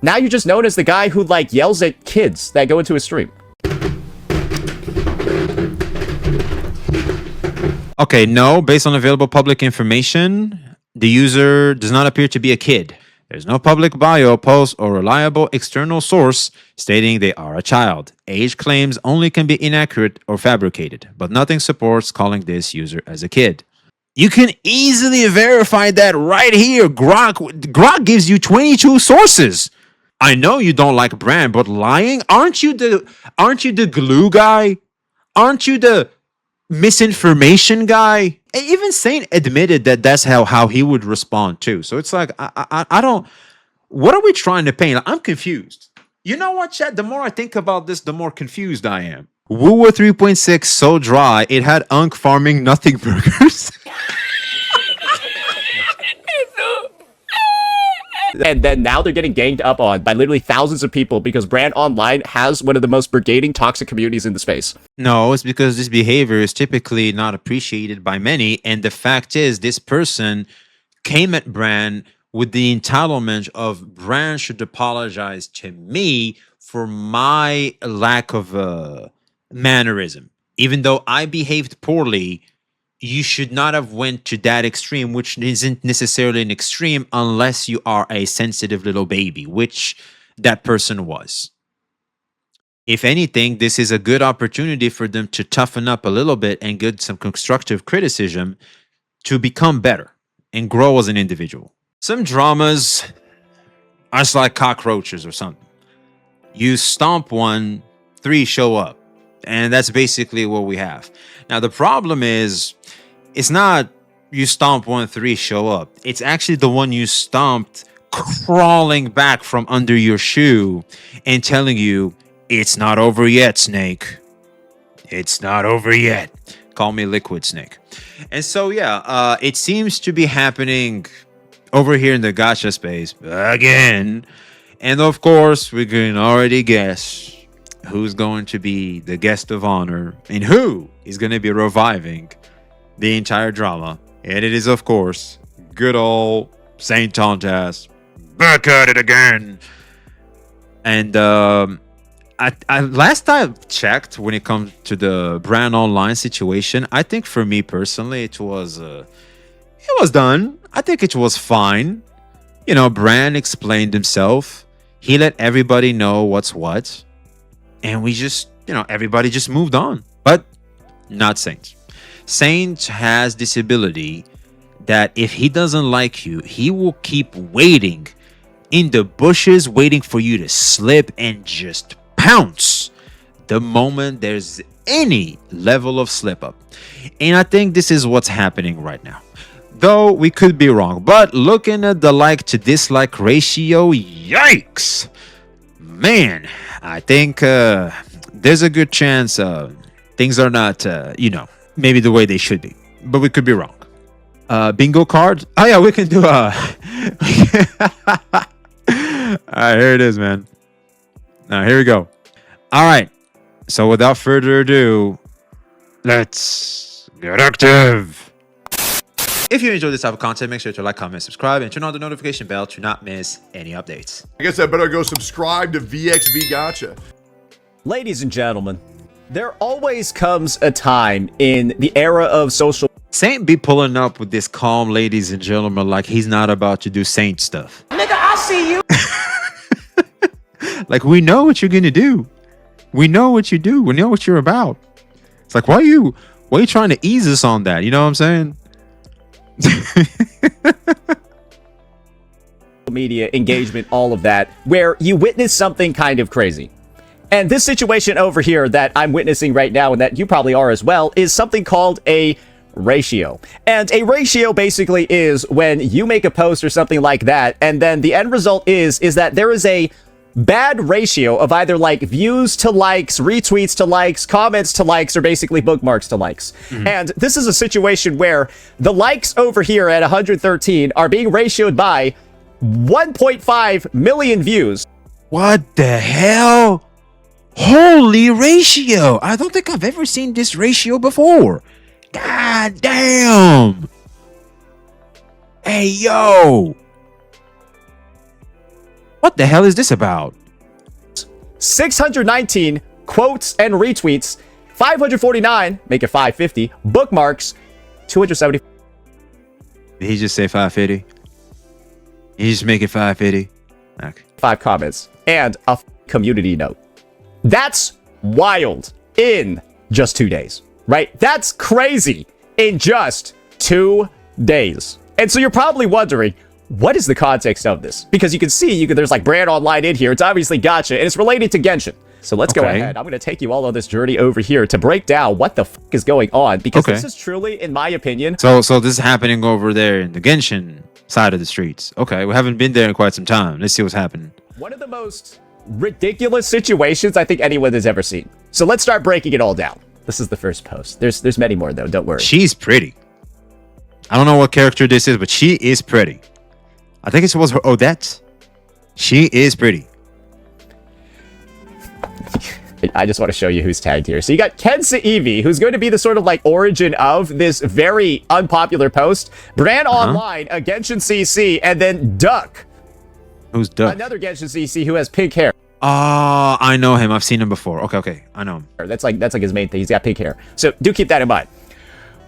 Now you're just known as the guy who, like, yells at kids that go into his stream. Okay, no, based on available public information, the user does not appear to be a kid. There's no public bio, post, or reliable external source stating they are a child. Age claims only can be inaccurate or fabricated, but nothing supports calling this user as a kid. You can easily verify that right here. Grok gives you 22 sources. I know you don't like Bran, but lying? Aren't you the glue guy? Aren't you the misinformation guy? And even Saint admitted that that's how he would respond too. So it's like I don't. What are we trying to paint? I'm confused. You know what, Chad? The more I think about this, the more confused I am. Woowa 3.6 so dry it had Unk farming nothing burgers. And then now they're getting ganged up on by literally thousands of people because BranOnline has one of the most brigading toxic communities in the space. No, it's because this behavior is typically not appreciated by many. And the fact is, this person came at Bran with the entitlement of Bran should apologize to me for my lack of mannerism. Even though I behaved poorly, you should not have went to that extreme, which isn't necessarily an extreme unless you are a sensitive little baby, which that person was. If anything, this is a good opportunity for them to toughen up a little bit and get some constructive criticism to become better and grow as an individual. Some dramas are just like cockroaches or something. You stomp one, 3 show up. And that's basically what we have. Now, the problem is, it's not you stomp 1, 3 show up. It's actually the one you stomped crawling back from under your shoe and telling you, it's not over yet, Snake. It's not over yet. Call me Liquid Snake. And so, yeah, it seems to be happening over here in the gacha space again. And of course, we can already guess who's going to be the guest of honor and who is going to be reviving the entire drama. And it is, of course, good old Saint Tontas. Back at it again. And I last I checked, when it comes to the BranOnline situation, I think for me personally, it was done. I think it was fine. You know, Bran explained himself. He let everybody know what's what. And we just, everybody just moved on. But not Saint. Saint has this ability that if he doesn't like you, he will keep waiting in the bushes, waiting for you to slip and just pounce the moment there's any level of slip up. And I think this is what's happening right now. Though we could be wrong. But looking at the like to dislike ratio, yikes. Man, I think there's a good chance things are not, maybe the way they should be. But we could be wrong. Bingo card? Oh, yeah, we can do a... All right, here it is, man. Now, here we go. All right. So without further ado, let's get active. If you enjoyed this type of content, make sure to like, comment, subscribe, and turn on the notification bell to not miss any updates. I guess I better go subscribe to VXV Gacha. Ladies and gentlemen, there always comes a time in the era of social... Saint be pulling up with this calm, ladies and gentlemen, like he's not about to do Saint stuff. Nigga, I see you. Like, we know what you're gonna do. We know what you do. We know what you're about. It's like, why are you trying to ease us on that? You know what I'm saying? media engagement, all of that, where you witness something kind of crazy. And this situation over here that I'm witnessing right now, and that you probably are as well, is something called a ratio. And a ratio basically is when you make a post or something like that, and then the end result is that there is a bad ratio of either like views to likes, retweets to likes, comments to likes, or basically bookmarks to likes. And this is a situation where the likes over here at 113 are being ratioed by 1.5 million views. What the hell? Holy ratio. I don't think I've ever seen this ratio before. God damn. Hey, yo. What the hell is this about? 619 quotes and retweets, 549, make it 550, bookmarks, 270. Did he just say 550? He just make it 550? Okay. 5 comments, and a community note. That's wild in just 2 days, right? That's crazy in just 2 days. And so you're probably wondering, what is the context of this? Because you can see, there's like BranOnline in here. It's obviously gacha, and it's related to Genshin. So let's go ahead. I'm going to take you all on this journey over here to break down what the fuck is going on. Because this is truly, in my opinion... So this is happening over there in the Genshin side of the streets. Okay, we haven't been there in quite some time. Let's see what's happening. One of the most ridiculous situations I think anyone has ever seen. So let's start breaking it all down. This is the first post. There's many more, though. Don't worry. She's pretty. I don't know what character this is, but she is pretty. I think it was her Odette. She is pretty. I just want to show you who's tagged here. So you got Kensa Evie, who's going to be the sort of like origin of this very unpopular post. BranOnline, a Genshin CC, and then Duck. Who's Duck? Another Genshin CC who has pink hair. I know him. I've seen him before. Okay. I know him. That's like his main thing. He's got pink hair. So do keep that in mind.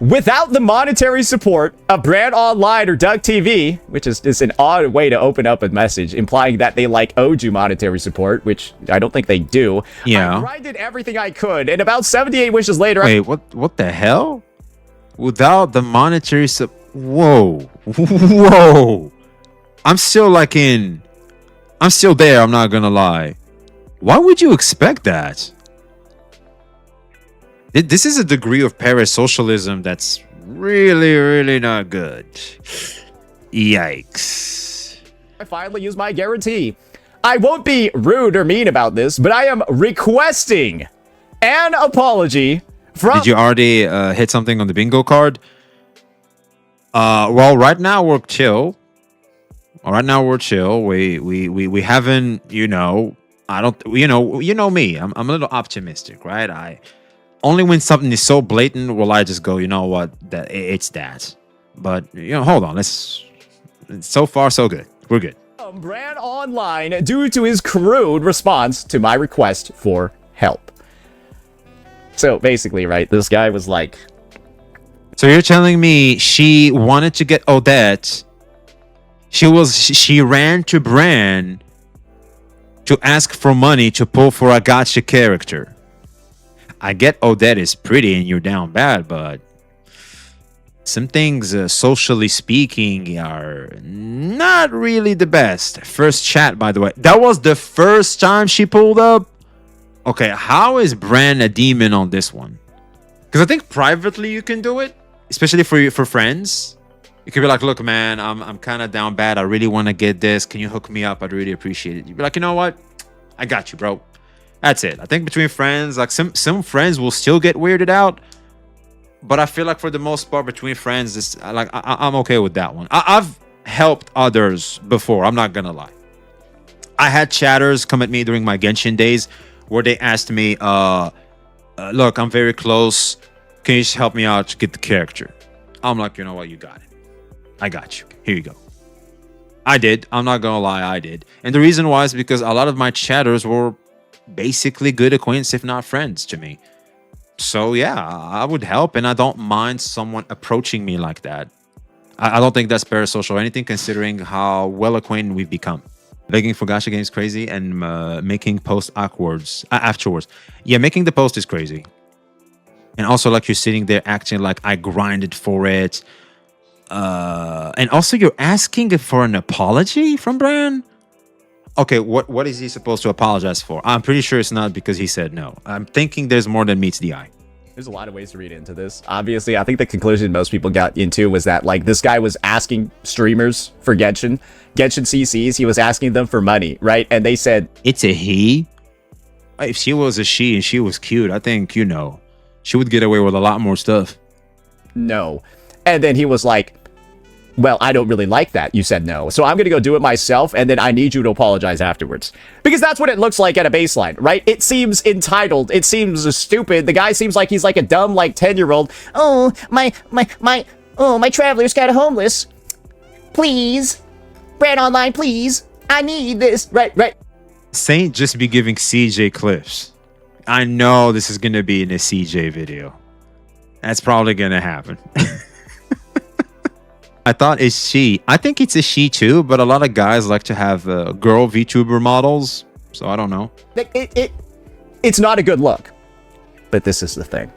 Without the monetary support of BranOnline or Duck TV, which is an odd way to open up a message, implying that they like owed you monetary support, which I don't think they do. Yeah. I grinded everything I could, and about 78 wishes later... Wait, what the hell? Without the monetary support... Whoa. I'm still there, I'm not gonna lie. Why would you expect that? This is a degree of parasocialism that's really, really not good. Yikes. I finally use my guarantee. I won't be rude or mean about this, but I am requesting an apology from... Did you already hit something on the bingo card? Well, right now we're chill. We haven't, I don't, you know me. I'm a little optimistic, right? Only when something is so blatant will I just go, you know what, it's that. But, hold on. So far, so good. We're good. BranOnline due to his crude response to my request for help. So basically, right, this guy was like... So you're telling me she wanted to get Odette. She ran to Bran to ask for money to pull for a gacha character. I get Odette is pretty and you're down bad, but some things, socially speaking, are not really the best. First chat, by the way. That was the first time she pulled up? Okay, how is Bran a demon on this one? Because I think privately you can do it, especially for friends. You could be like, look, man, I'm kind of down bad. I really want to get this. Can you hook me up? I'd really appreciate it. You'd be like, you know what? I got you, bro. That's it. I think between friends, like some friends will still get weirded out, but I feel like for the most part, between friends, it's like I'm okay with that one. I've helped others before. I'm not gonna lie. I had chatters come at me during my Genshin days where they asked me, "Look, I'm very close. Can you just help me out to get the character?" I'm like, you know what? You got it. I got you. Here you go. I did. I'm not gonna lie. I did. And the reason why is because a lot of my chatters were basically good acquaintances, if not friends, to me. So yeah, I would help, and I don't mind someone approaching me like that. I don't think that's parasocial or anything, considering how well acquainted we've become. Begging for gacha games crazy, and making post afterwards. Yeah, making the post is crazy. And also, like, you're sitting there acting like I grinded for it. And also, you're asking for an apology from Bran? Okay, what is he supposed to apologize for? I'm pretty sure it's not because he said no. I'm thinking there's more than meets the eye. There's a lot of ways to read into this. Obviously, I think the conclusion most people got into was that, like, this guy was asking streamers for Genshin CCs. He was asking them for money, right? And they said... It's a he? If she was a she and she was cute, I think, she would get away with a lot more stuff. No. And then he was like... Well, I don't really like that. You said no. So I'm going to go do it myself, and then I need you to apologize afterwards. Because that's what it looks like at a baseline, right? It seems entitled. It seems stupid. The guy seems like he's like a dumb, like, 10-year-old. Oh, my traveler's got a homeless. Please. BranOnline, please. I need this. Right. Saint just be giving CJ clips. I know this is gonna be in a CJ video. That's probably gonna happen. I thought it's she. I think it's a she too, but a lot of guys like to have girl VTuber models. So I don't know. It's not a good look. But this is the thing.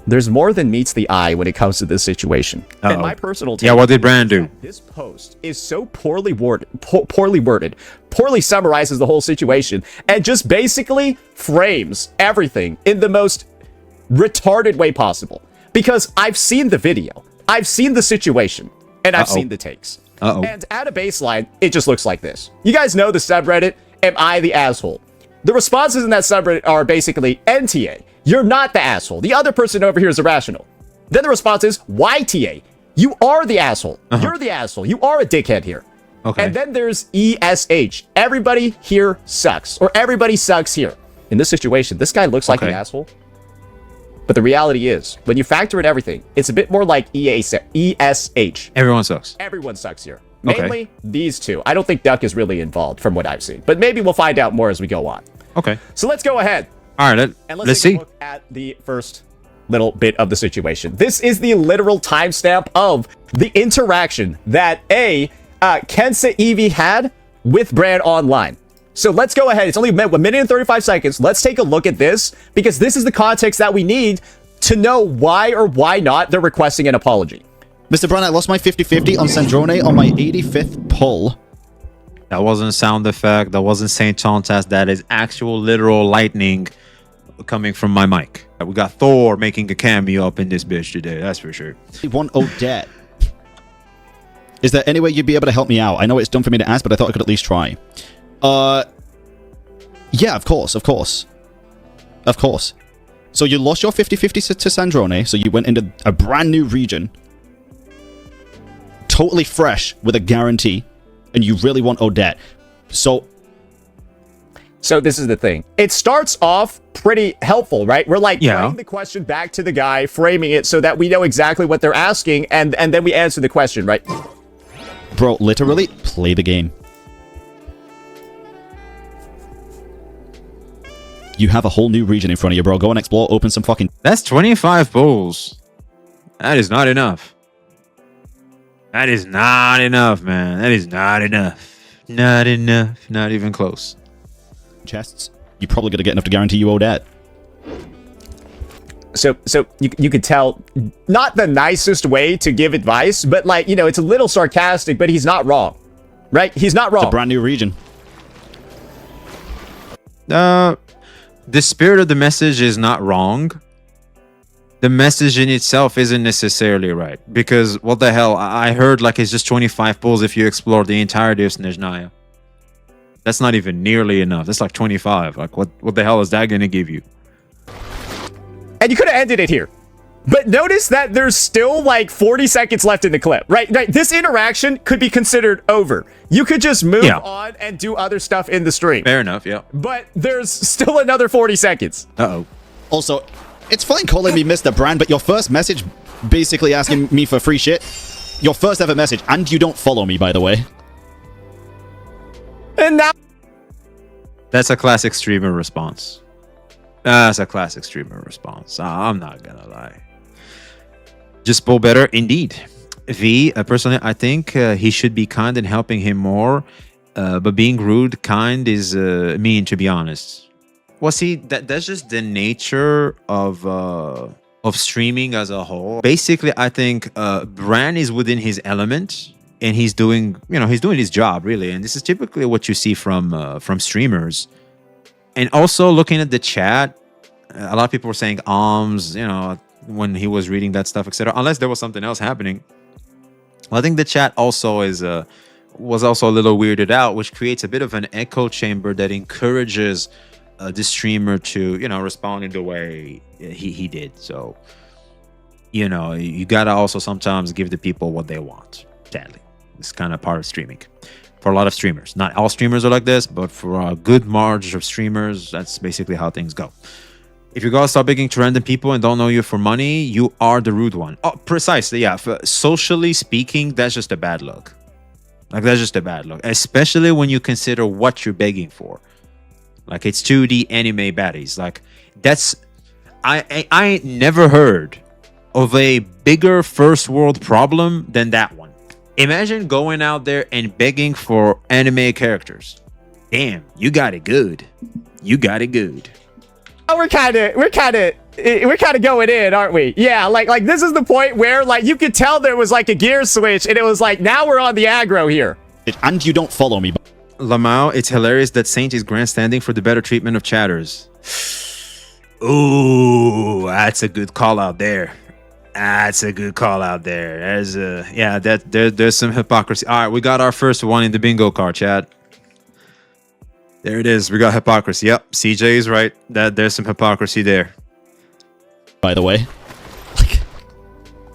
There's more than meets the eye when it comes to this situation. Uh-oh. And my personal take, Yeah, what did Bran do? this post is so poorly worded, poorly summarizes the whole situation, and just basically frames everything in the most retarded way possible. Because I've seen the video, I've seen the situation, and I've seen the takes. And at a baseline, it just looks like this. You guys know the subreddit, Am I the Asshole? The responses in that subreddit are basically, NTA, you're not the asshole. The other person over here is irrational. Then the response is, YTA, you are the asshole. You're the asshole. You are a dickhead here. Okay. And then there's ESH. Everybody here sucks. Or everybody sucks here. In this situation, this guy looks like an asshole. But the reality is, when you factor in everything, it's a bit more like ESH. Everyone sucks. Everyone sucks here. Mainly these two. I don't think Duck is really involved from what I've seen. But maybe we'll find out more as we go on. Okay. So let's go ahead. All right. And let's take see. a look at the first little bit of the situation. This is the literal timestamp of the interaction that Kensa Evie had with BranOnline. So let's go ahead. It's only a minute and 35 seconds. Let's take a look at this because this is the context that we need to know why or why not they're requesting an apology. Mr. Bran, I lost my 50-50 on Sandrone on my 85th pull. That wasn't a sound effect. That wasn't Saint Tontas. That is actual literal lightning coming from my mic. We got Thor making a cameo up in this bitch today. That's for sure. I want Odette. Is there any way you'd be able to help me out? I know it's dumb for me to ask, but I thought I could at least try. Yeah, of course. So you lost your 50-50 to Sandrone, so you went into a brand new region, totally fresh with a guarantee, and you really want Odette. So this is the thing. It starts off pretty helpful, right? We're like playing the question back to the guy, framing it so that we know exactly what they're asking, and then we answer the question, right? Bro, literally, play the game. You have a whole new region in front of you, bro. Go and explore, open some fucking... That's 25 pulls. That is not enough. That is not enough, man. That is not enough. Not enough. Not even close. chests. You're probably going to get enough to guarantee you Odette. So you could tell, not the nicest way to give advice, but like, you know, it's a little sarcastic, but he's not wrong, right? He's not wrong. It's a brand new region. The spirit of the message is not wrong. The message in itself isn't necessarily right, because what the hell, I heard like it's just 25 pulls if you explore the entirety of Snezhnaya. That's not even nearly enough. That's like 25. Like what the hell is that going to give you? And you could have ended it here. But notice that there's still like 40 seconds left in the clip, right? This interaction could be considered over. You could just move on and do other stuff in the stream. Fair enough, yeah. But there's still another 40 seconds. Uh-oh. Also, it's fine calling me Mr. Brand, but your first message basically asking me for free shit. Your first ever message, and you don't follow me, by the way. And now... That's a classic streamer response. That's a classic streamer response. I'm not gonna lie. Just pull better, indeed. V, personally, I think he should be kind and helping him more. But being rude, kind is mean, to be honest. Well, see, that's just the nature of streaming as a whole. Basically, I think Bran is within his element, and he's doing, he's doing his job really. And this is typically what you see from streamers. And also looking at the chat, a lot of people were saying alms, when he was reading that stuff, etc. Unless there was something else happening. I think the chat also was also a little weirded out, which creates a bit of an echo chamber that encourages the streamer to, respond in the way he did. So, you gotta also sometimes give the people what they want. Sadly, it's kind of part of streaming. For a lot of streamers, not all streamers are like this, but for a good margin of streamers, that's basically how things go. If you gotta start begging to random people and don't know you for money, you are the rude one. Oh, precisely, yeah. Socially speaking, that's just a bad look. Like, that's just a bad look, especially when you consider what you're begging for. Like, it's 2D anime baddies. Like, that's I ain't never heard of a bigger first world problem than that one. Imagine going out there and begging for anime characters. Damn, you got it good. You got it good. Oh, we're kind of going in, aren't we? Yeah, like this is the point where like you could tell there was like a gear switch, and it was like now we're on the aggro here. And you don't follow me. Lamau, it's hilarious that Saint is grandstanding for the better treatment of chatters. Ooh, that's a good call out there. That's a good call out there. There's some hypocrisy. All right, we got our first one in the bingo card, chat. There it is. We got hypocrisy. Yep, CJ is right. There's some hypocrisy there. By the way.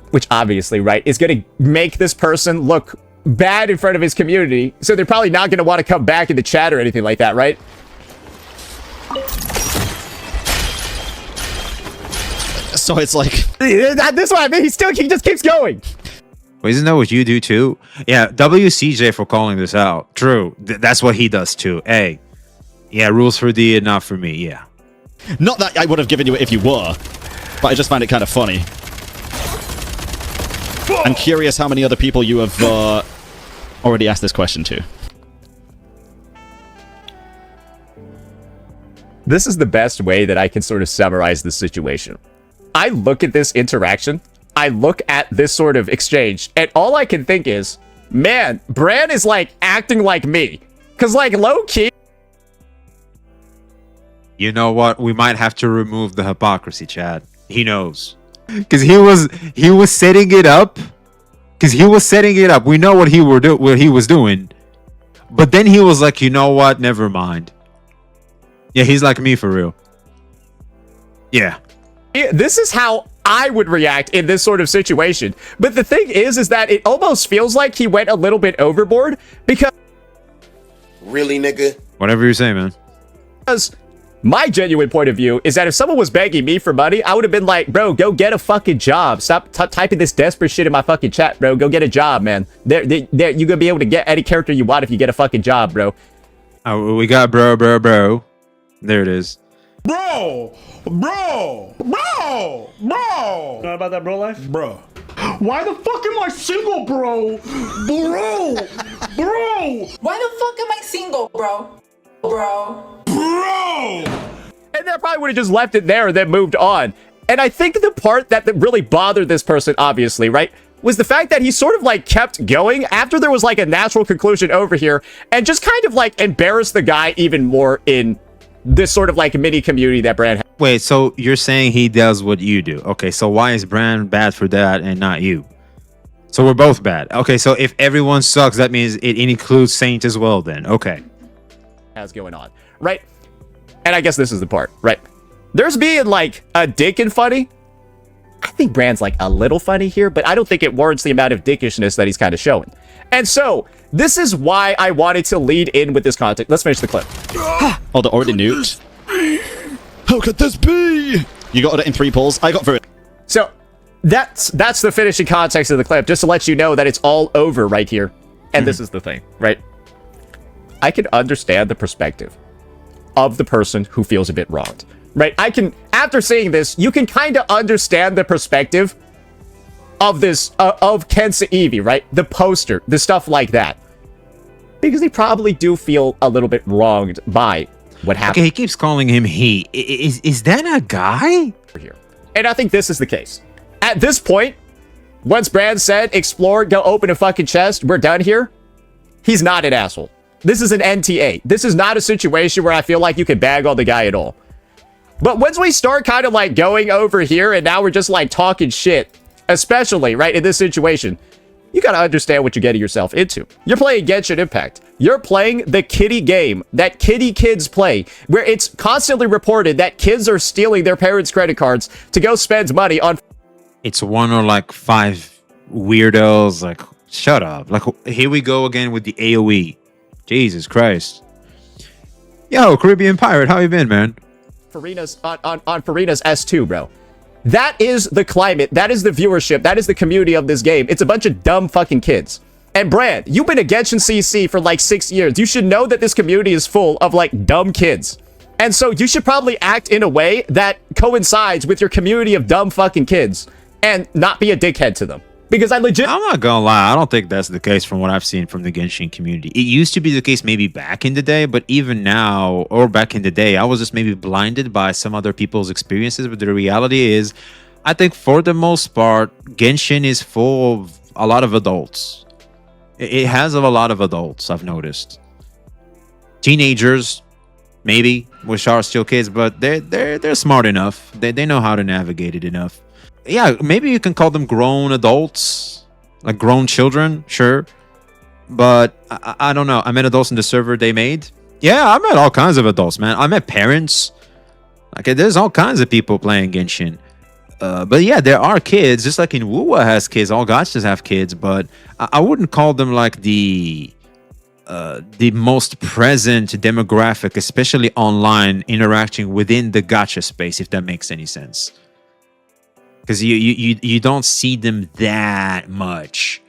Which obviously, right, is going to make this person look bad in front of his community. So they're probably not going to want to come back in the chat or anything like that, right? So it's like... This one, I mean, he just keeps going. Well, isn't that what you do too? Yeah, WCJ for calling this out. True. That's what he does too. Hey. Yeah, rules for D and not for me. Yeah. Not that I would have given you it if you were, but I just find it kind of funny. I'm curious how many other people you have already asked this question to. This is the best way that I can sort of summarize the situation. I look at this interaction, I look at this sort of exchange, and all I can think is, man, Bran is like acting like me. Cause like low key. You know what? We might have to remove the hypocrisy, Chad. He knows. Cause he was setting it up. We know what he was doing. But then he was like, you know what? Never mind. Yeah, he's like me for real. Yeah. This is how I would react in this sort of situation. But the thing is that it almost feels like he went a little bit overboard because... Really, nigga? Whatever you say, man. Because my genuine point of view is that if someone was begging me for money, I would have been like, bro, go get a fucking job. Stop typing this desperate shit in my fucking chat, bro. Go get a job, man. You're gonna be able to get any character you want if you get a fucking job, bro. We got bro. There it is. Bro! Know about that bro life? Bro. Why the fuck am I single, bro? Bro! Why the fuck am I single, bro? And they probably would have just left it there and then moved on. And I think the part that really bothered this person, obviously, right, was the fact that he sort of like kept going after there was like a natural conclusion over here and just kind of like embarrassed the guy even more in this sort of like mini community that Bran has. Wait, so you're saying he does what you do? Okay, so why is Bran bad for that and not you? So we're both bad. Okay, so if everyone sucks, that means it includes Saint as well then. Okay. Has going on, right? And I guess this is the part, right? There's being like a dick and funny. I think Bran's like a little funny here, but I don't think it warrants the amount of dickishness that he's kind of showing. And so this is why I wanted to lead in with this content. Let's finish the clip. Oh, they're already nuked? How could this be? You got it in 3 pulls. I got through it. So that's the finishing context of the clip, just to let you know that it's all over right here. And this is the thing, right? I can understand the perspective of the person who feels a bit wronged, right? I can, after seeing this, you can kind of understand the perspective of this, of Kensa Evie, right? The poster, the stuff like that. Because they probably do feel a little bit wronged by what happened. Okay, he keeps calling him he. Is that a guy? Here. And I think this is the case. At this point, once Bran said, explore, go open a fucking chest, we're done here, he's not an asshole. This is an NTA. This is not a situation where I feel like you can bag on the guy at all. But once we start kind of like going over here and now we're just like talking shit, especially right in this situation, you gotta understand what you're getting yourself into. You're playing Genshin Impact. You're playing the kiddie game that kiddie kids play, where it's constantly reported that kids are stealing their parents' credit cards to go spend money on... It's 1 or like 5 weirdos. Like, shut up. Like, here we go again with the AoE. Jesus Christ. Yo, Caribbean Pirate, how you been, man? Farina's on Farina's S2, bro. That is the climate. That is the viewership. That is the community of this game. It's a bunch of dumb fucking kids. And Brand, you've been a Genshin CC for like 6 years. You should know that this community is full of like dumb kids. And so you should probably act in a way that coincides with your community of dumb fucking kids and not be a dickhead to them. Because I'm not gonna lie, I don't think that's the case from what I've seen from the Genshin community. It used to be the case maybe back in the day, but even now, or back in the day, I was just maybe blinded by some other people's experiences. But the reality is, I think for the most part, Genshin is full of a lot of adults. It has a lot of adults, I've noticed. Teenagers, maybe, which are still kids, but they're smart enough. They know how to navigate it enough. Yeah, maybe you can call them grown adults, like grown children, sure. But I don't know. I met adults in the server they made. Yeah, I met all kinds of adults, man. I met parents. Like, there's all kinds of people playing Genshin. But yeah, there are kids, just like in Wuwa has kids. All gachas have kids, but I wouldn't call them like the most present demographic, especially online, interacting within the gacha space, if that makes any sense. Because you don't see them that much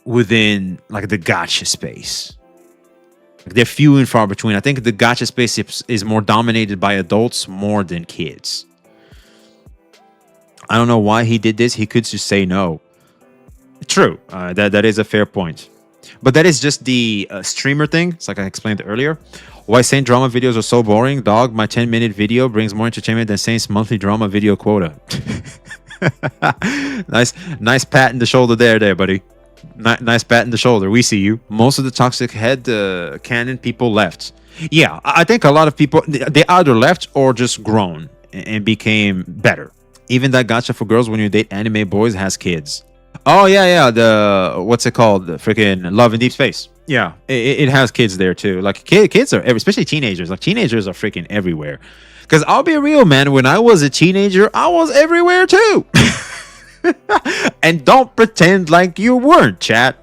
within like the gacha space. Like, they're few and far between. I think the gacha space is more dominated by adults more than kids. I don't know why he did this. He could just say no. True. That is a fair point. But that is just the streamer thing. It's like I explained earlier. Why Saint drama videos are so boring? Dog, my 10-minute video brings more entertainment than Saint's monthly drama video quota. nice pat in the shoulder there, buddy. Nice pat in the shoulder. We see you. Most of the toxic head canon people left. Yeah, I think a lot of people, they either left or just grown and became better. Even that gacha for girls when you date anime boys has kids. Oh, yeah. The, what's it called? The freaking Love in Deep Space. Yeah, it has kids there too. Like, kids are, especially teenagers. Like, teenagers are freaking everywhere. Because I'll be real, man. When I was a teenager, I was everywhere too. And don't pretend like you weren't, chat.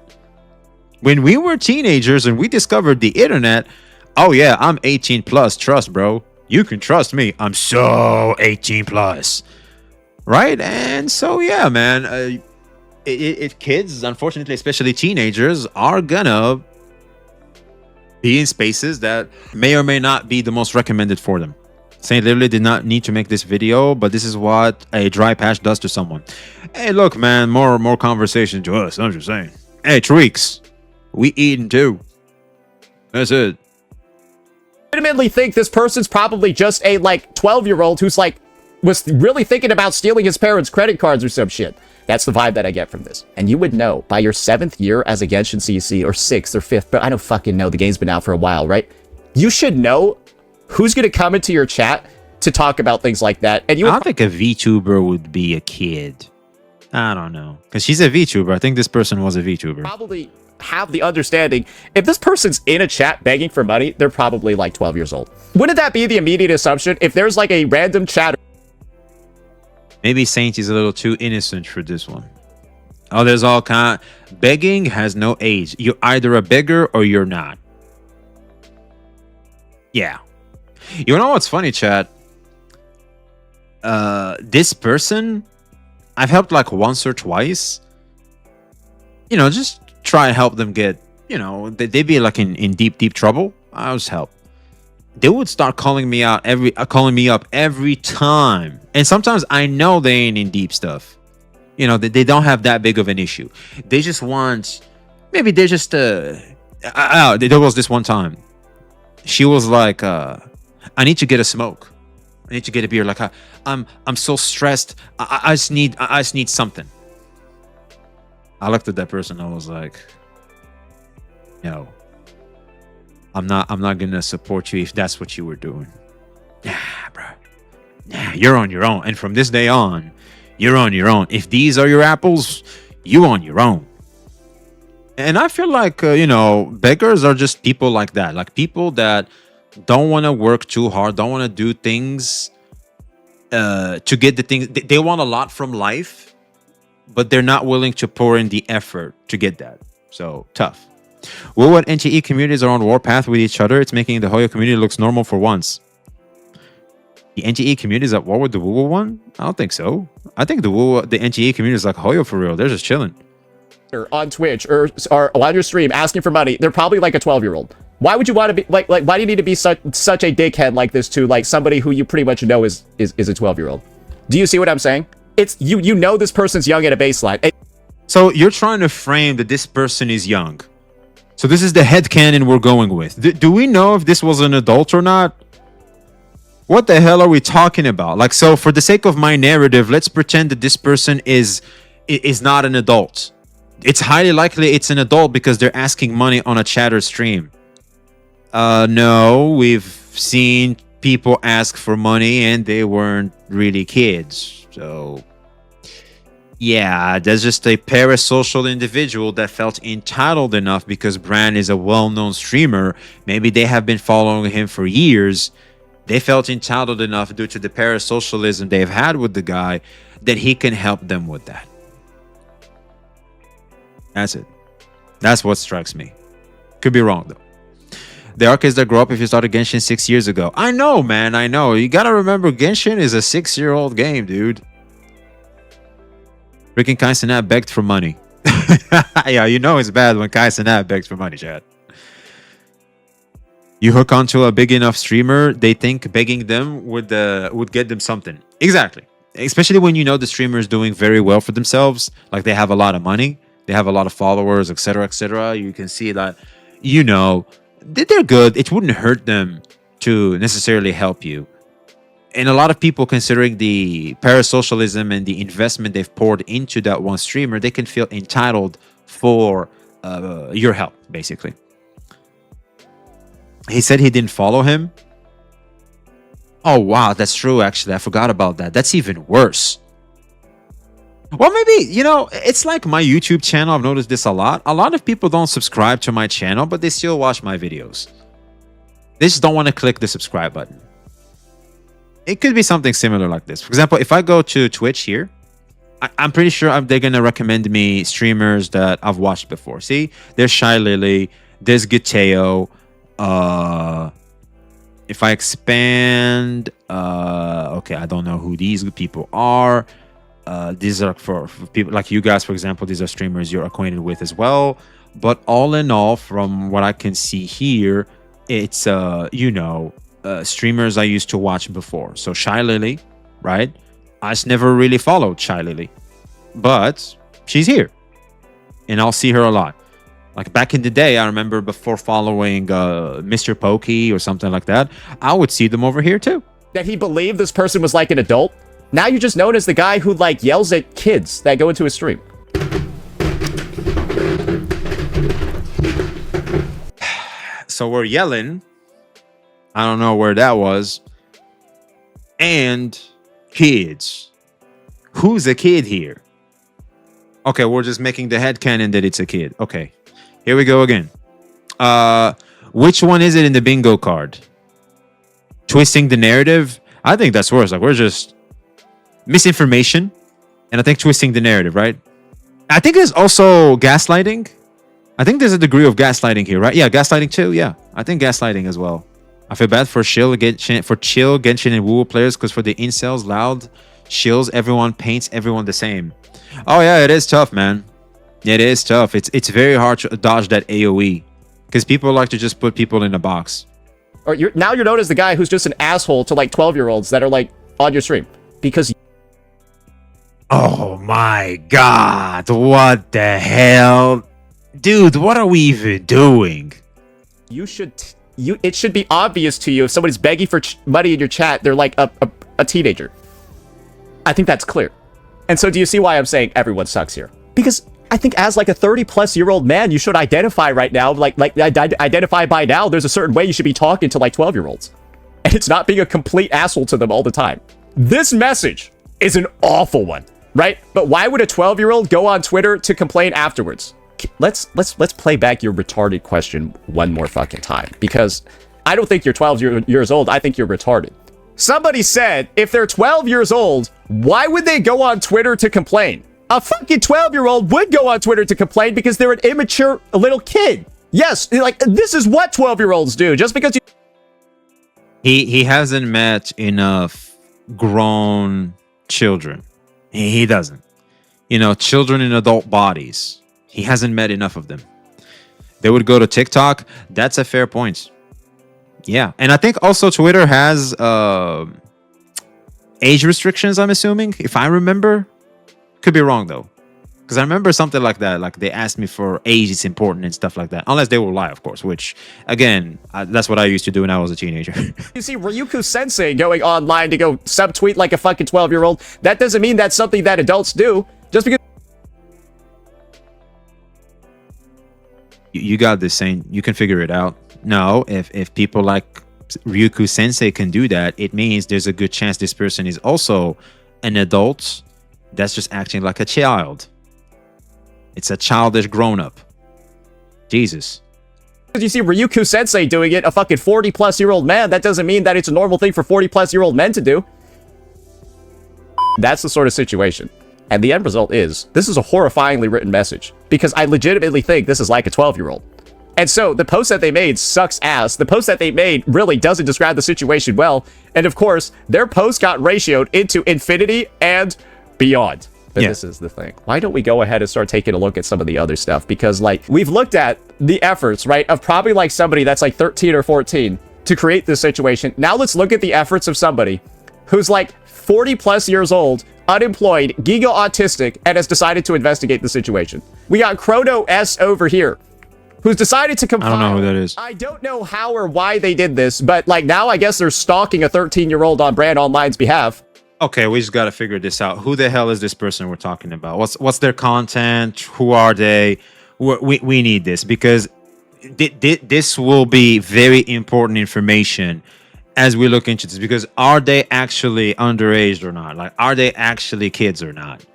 When we were teenagers and we discovered the internet, oh yeah, I'm 18 plus. Trust, bro. You can trust me. I'm so 18 plus. Right? And so, yeah, man. Kids, unfortunately, especially teenagers, are gonna be in spaces that may or may not be the most recommended for them. Saint literally did not need to make this video, but this is what a dry patch does to someone. Hey, look, man, more conversation to us. I'm just saying. Hey, Tweaks, we eating too. That's it. I legitimately think this person's probably just a like 12-year-old who's like was really thinking about stealing his parents' credit cards or some shit. That's the vibe that I get from this. And you would know by your 7th year as a Genshin CC, or 6th or 5th, but I don't fucking know. The game's been out for a while, right? You should know who's going to come into your chat to talk about things like that. And I don't think a VTuber would be a kid. I don't know. Because she's a VTuber. I think this person was a VTuber. Probably have the understanding, if this person's in a chat begging for money, they're probably like 12 years old. Wouldn't that be the immediate assumption? If there's like a random chat. Maybe Saint is a little too innocent for this one. Oh, there's all kind. Begging has no age. You're either a beggar or you're not. Yeah. You know what's funny, chat? This person, I've helped like once or twice. You know, just try and help them get, you know, they'd be like in deep trouble. I'll just help. They would start calling me up every time. And sometimes I know they ain't in deep stuff. You know, they don't have that big of an issue. They just want, maybe they're just, there was this one time. She was like, I need to get a smoke. I need to get a beer. Like, I'm so stressed. I just need something. I looked at that person. I was like, yo, I'm not gonna support you if that's what you were doing. Nah, bro. Nah, you're on your own. And from this day on, you're on your own. If these are your apples, you on your own. And I feel like, you know, beggars are just people like that. Like people that don't want to work too hard, don't want to do things to get the things. They want a lot from life, but they're not willing to pour in the effort to get that. So, tough. Well, when NTE communities are on warpath with each other, it's making the Hoyo community looks normal for once. The NTE community is at war with the Wuwa one? I don't think so. I think the NTE community is like Hoyo for real. They're just chilling. on Twitch or on your stream asking for money, they're probably like a 12-year-old. Why would you want to be like why do you need to be such a dickhead like this to like somebody who you pretty much know is a 12-year-old? Do you see what I'm saying? It's you know this person's young at a baseline. So you're trying to frame that this person is young. So this is the headcanon we're going with. Do we know if this was an adult or not? What the hell are we talking about? Like, so for the sake of my narrative, let's pretend that this person is not an adult. It's highly likely it's an adult because they're asking money on a chatter stream. No, we've seen people ask for money and they weren't really kids. So yeah, there's just a parasocial individual that felt entitled enough because Bran is a well-known streamer. Maybe they have been following him for years. They felt entitled enough due to the parasocialism they've had with the guy that he can help them with that. That's it. That's what strikes me. Could be wrong, though. There are kids that grow up if you started Genshin 6 years ago. I know, man. I know. You gotta remember, Genshin is a 6-year-old game, dude. Freaking Kai Cenat begged for money. Yeah, you know it's bad when Kai Cenat begs for money, Chad. You hook onto a big enough streamer, they think begging them would get them something. Exactly. Especially when you know the streamer is doing very well for themselves, like they have a lot of money, they have a lot of followers, etc., etc. You can see that, you know, they're good. It wouldn't hurt them to necessarily help you. And a lot of people, considering the parasocialism and the investment they've poured into that one streamer, they can feel entitled for your help, basically. He said he didn't follow him. Oh, wow, that's true, actually. I forgot about that. That's even worse. Well, maybe, you know, it's like my YouTube channel. I've noticed this a lot. A lot of people don't subscribe to my channel, but they still watch my videos. They just don't want to click the subscribe button. It could be something similar like this. For example, if I go to Twitch here, I'm pretty sure they're going to recommend me streamers that I've watched before. See, there's Shy Lily, there's Giteo. If I expand, okay, I don't know who these people are. These are for people like you guys, for example. These are streamers you're acquainted with as well. But all in all, from what I can see here, it's you know, streamers I used to watch before. So Shy Lily, right? I just never really followed Shy Lily, but she's here, and I'll see her a lot. Like back in the day, I remember before following Mr. Pokey or something like that, I would see them over here too. That he believed this person was like an adult. Now you're just known as the guy who like yells at kids that go into his stream. So we're yelling. I don't know where that was. And kids. Who's a kid here? Okay, we're just making the headcanon that it's a kid. Okay, here we go again. Which one is it in the bingo card? Twisting the narrative? I think that's worse. Like, we're just misinformation. And I think twisting the narrative, right? I think there's also gaslighting. I think there's a degree of gaslighting here, right? Yeah, gaslighting too. Yeah, I think gaslighting as well. I feel bad for chill Genshin and WoW players, because for the incels, loud shills, everyone paints everyone the same. Oh yeah, it is tough, man. It is tough. It's very hard to dodge that AoE, because people like to just put people in a box. Or now you're known as the guy who's just an asshole to like 12-year-olds that are like on your stream because. Oh my god! What the hell, dude? What are we even doing? You should. It should be obvious to you if somebody's begging for money in your chat, they're like a teenager. I think that's clear. And so do you see why I'm saying everyone sucks here? Because I think as like a 30-plus-year-old man, you should identify right now, like identify by now, there's a certain way you should be talking to like 12-year-olds. And it's not being a complete asshole to them all the time. This message is an awful one, right? But why would a 12-year-old go on Twitter to complain afterwards? Let's play back your retarded question one more fucking time, because I don't think you're 12 years old. I think you're retarded. Somebody said if they're 12 years old, why would they go on Twitter to complain? A fucking 12-year-old would go on Twitter to complain because they're an immature little kid. Yes, like this is what 12-year-olds do. Just because you he hasn't met enough grown children. He doesn't. You know, children in adult bodies. He hasn't met enough of them. They would go to TikTok. That's a fair point. Yeah. And I think also Twitter has age restrictions, I'm assuming, if I remember. Could be wrong, though. Because I remember something like that. Like they asked me for age is important and stuff like that. Unless they will lie, of course. Which, again, that's what I used to do when I was a teenager. You see Ryuku Sensei going online to go subtweet like a fucking 12-year-old. That doesn't mean that's something that adults do. Just because... You got this, saying you can figure it out. No, if people like Ryuku Sensei can do that, it means there's a good chance this person is also an adult that's just acting like a child. It's a childish grown-up. Jesus. You see Ryuku Sensei doing it, a fucking 40-plus-year-old man, that doesn't mean that it's a normal thing for 40-plus-year-old men to do. That's the sort of situation. And the end result is, this is a horrifyingly written message. Because I legitimately think this is like a 12-year-old. And so, the post that they made sucks ass. The post that they made really doesn't describe the situation well. And of course, their post got ratioed into infinity and beyond. But this is the thing. Why don't we go ahead and start taking a look at some of the other stuff? Because, like, we've looked at the efforts, right, of probably, like, somebody that's, like, 13 or 14 to create this situation. Now let's look at the efforts of somebody who's, like, 40-plus years old, unemployed, giga-autistic, and has decided to investigate the situation. We got Chrono S over here, who's decided to compile... I don't know who that is. I don't know how or why they did this, but, like, now I guess they're stalking a 13-year-old on BranOnline's behalf. Okay, we just got to figure this out. Who the hell is this person we're talking about? What's their content? Who are they? We need this because this will be very important information as we look into this. Because are they actually underage or not? Like, are they actually kids or not?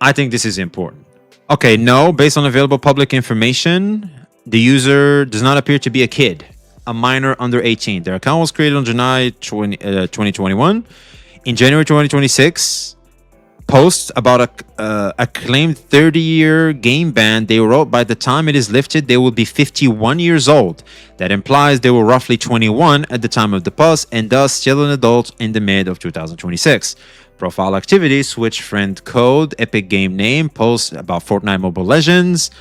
I think this is important. Okay, no, based on available public information, the user does not appear to be a kid, a minor under 18. Their account was created on July 2021. In January 2026, posts about a claimed 30-year game ban they wrote by the time it is lifted, they will be 51 years old. That implies they were roughly 21 at the time of the post and thus still an adult in the mid of 2026. Profile activity, Switch friend code, Epic game name, posts about Fortnite Mobile Legends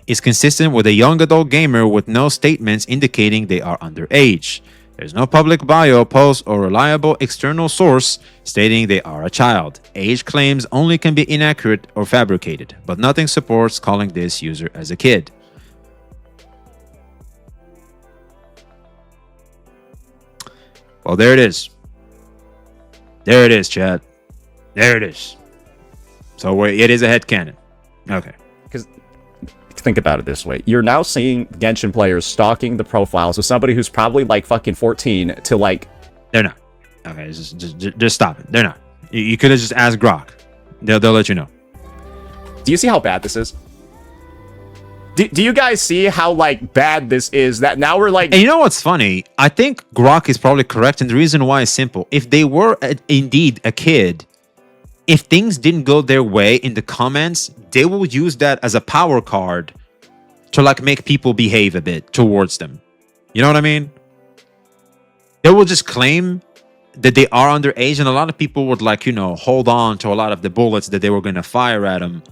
is consistent with a young adult gamer with no statements indicating they are underage. There's no public bio, post, or reliable external source stating they are a child. Age claims only can be inaccurate or fabricated, but nothing supports calling this user as a kid. Well, there it is. There it is, chat. There it is. So it is a headcanon. Okay. Because think about it this way. You're now seeing Genshin players stalking the profiles of somebody who's probably like fucking 14 to like... They're not. Okay, just stop it. They're not. You could have just asked Grok. They'll let you know. Do you see how bad this is? Do you guys see how like bad this is? That now we're like... And you know what's funny? I think Grok is probably correct, and the reason why is simple. If they were indeed a kid, if things didn't go their way in the comments, they will use that as a power card to like make people behave a bit towards them. You know what I mean? They will just claim that they are underage, and a lot of people would like, you know, hold on to a lot of the bullets that they were going to fire at them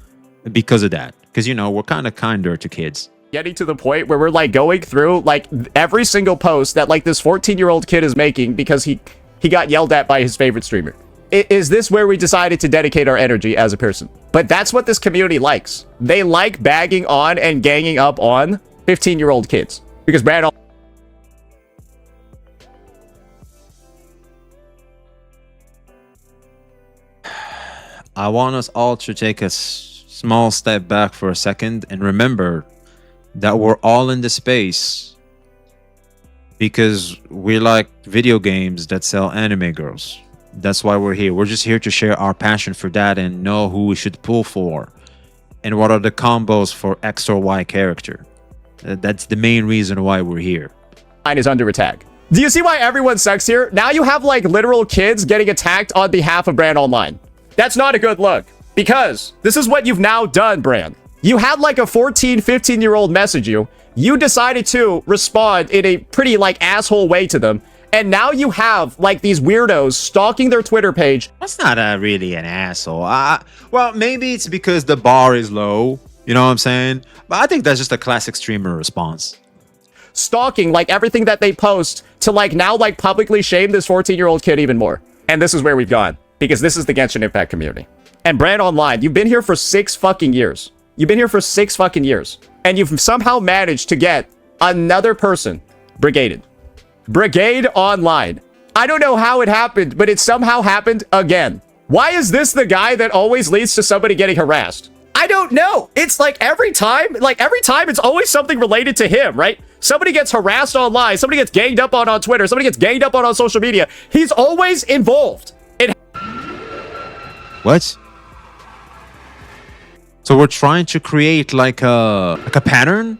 because of that. Because, you know, we're kind of kinder to kids. Getting to the point where we're like going through like every single post that like this 14-year-old kid is making because he got yelled at by his favorite streamer. Is this where we decided to dedicate our energy as a person? But that's what this community likes. They like bagging on and ganging up on 15-year-old kids. Because Brad... I want us all to take a small step back for a second and remember that we're all in the space because we like video games that sell anime girls. That's why we're here. We're just here to share our passion for that and know who we should pull for and what are the combos for X or Y character. That's the main reason why we're here. Is under attack. Do you see why everyone sucks here? Now you have like literal kids getting attacked on behalf of BranOnline. That's not a good look because this is what you've now done, Bran. You had like a 14, 15-year-old message you. You decided to respond in a pretty like asshole way to them. And now you have, like, these weirdos stalking their Twitter page. That's not really an asshole. Well, maybe it's because the bar is low. You know what I'm saying? But I think that's just a classic streamer response. Stalking like everything that they post to like now like publicly shame this 14-year-old kid even more. And this is where we've gone, because this is the Genshin Impact community. And BranOnline, you've been here for 6 fucking years. You've been here for 6 fucking years. And you've somehow managed to get another person brigaded. Brigade Online. I don't know how it happened, but it somehow happened again. Why is this the guy that always leads to somebody getting harassed? I don't know. It's like every time it's always something related to him, right? Somebody gets harassed online, somebody gets ganged up on Twitter, somebody gets ganged up on social media. He's always involved. What? So we're trying to create like a pattern?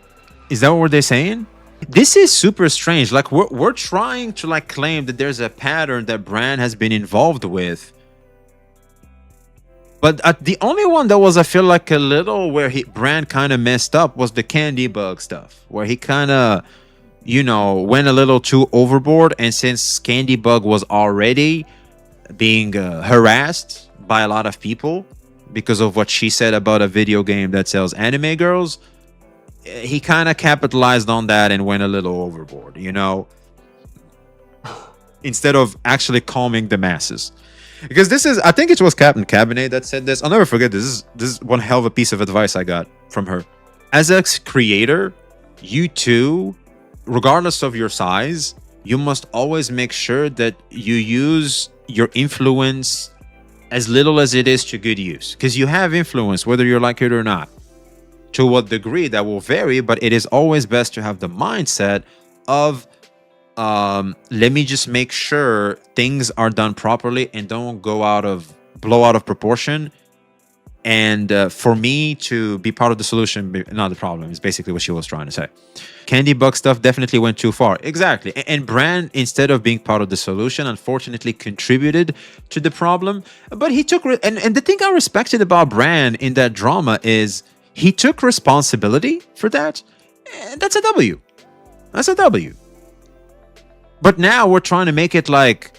Is that what they're saying? This is super strange. Like we're trying to like claim that there's a pattern that Bran has been involved with. But the only one that was, I feel like, a little where Bran kind of messed up was the candy bug stuff, where he kind of, you know, went a little too overboard. And since candy bug was already being harassed by a lot of people because of what she said about a video game that sells anime girls, he kind of capitalized on that and went a little overboard, you know, instead of actually calming the masses. Because this is, I think it was Captain Cabinet that said this. I'll never forget this. This is one hell of a piece of advice I got from her. As a creator, you too, regardless of your size, you must always make sure that you use your influence as little as it is to good use. Because you have influence, whether you like it or not. To what degree, that will vary, but it is always best to have the mindset of let me just make sure things are done properly and don't blow out of proportion. And for me to be part of the solution, not the problem, is basically what she was trying to say. Candy bug stuff definitely went too far. Exactly. And Bran, instead of being part of the solution, unfortunately contributed to the problem. But he took, and the thing I respected about Bran in that drama is he took responsibility for that. And that's a W. That's a W. But now we're trying to make it like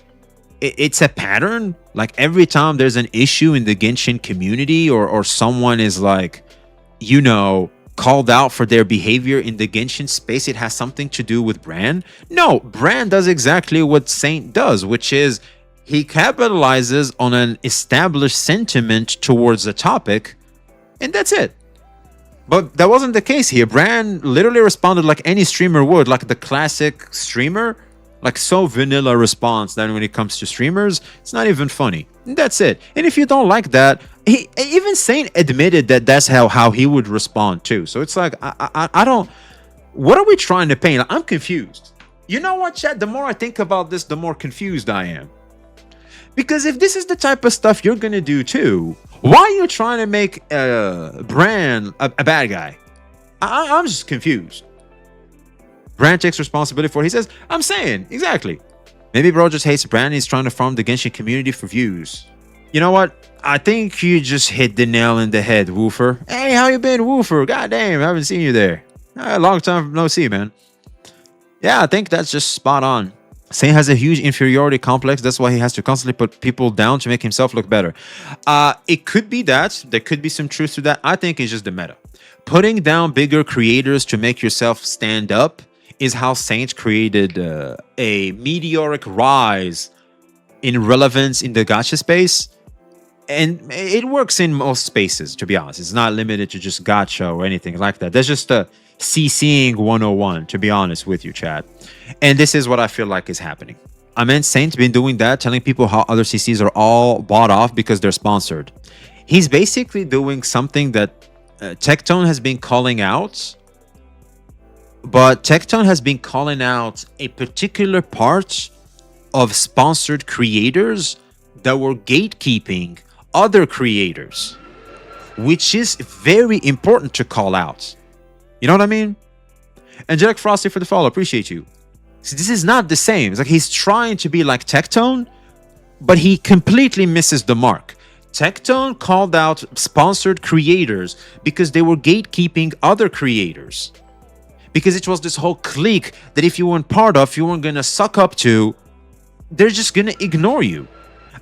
it's a pattern. Like every time there's an issue in the Genshin community or someone is like, you know, called out for their behavior in the Genshin space, it has something to do with Bran. No, Bran does exactly what Saint does, which is he capitalizes on an established sentiment towards a topic, and that's it. But that wasn't the case here. Bran literally responded like any streamer would, like the classic streamer. Like so vanilla response that when it comes to streamers, it's not even funny. And that's it. And if you don't like that, even Saint admitted that that's how he would respond too. So it's like, I don't, what are we trying to paint? Like, I'm confused. You know what, chat? The more I think about this, the more confused I am. Because if this is the type of stuff you're going to do too, why are you trying to make Bran a bad guy? I'm just confused. Bran takes responsibility for it. He says, I'm saying, exactly. Maybe bro just hates Bran and he's trying to farm the Genshin community for views. You know what? I think you just hit the nail in the head, Woofer. Hey, how you been, Woofer? God damn, I haven't seen you there. A long time no see, man. Yeah, I think that's just spot on. Saint has a huge inferiority complex. That's why he has to constantly put people down to make himself look better. It could be that. There could be some truth to that. I think it's just the meta. Putting down bigger creators to make yourself stand up is how Saint created a meteoric rise in relevance in the gacha space. And it works in most spaces, to be honest. It's not limited to just gacha or anything like that. That's just a CCing 101, to be honest with you, chat. And this is what I feel like is happening. I mean, Saint's been doing that, telling people how other CCs are all bought off because they're sponsored. He's basically doing something that Tectone has been calling out. But Tectone has been calling out a particular part of sponsored creators that were gatekeeping other creators, which is very important to call out. You know what I mean? Angelic Frosty for the follow. Appreciate you. So this is not the same. It's like he's trying to be like Tectone, but he completely misses the mark. Tectone called out sponsored creators because they were gatekeeping other creators. Because it was this whole clique that if you weren't part of, you weren't going to suck up to, they're just going to ignore you.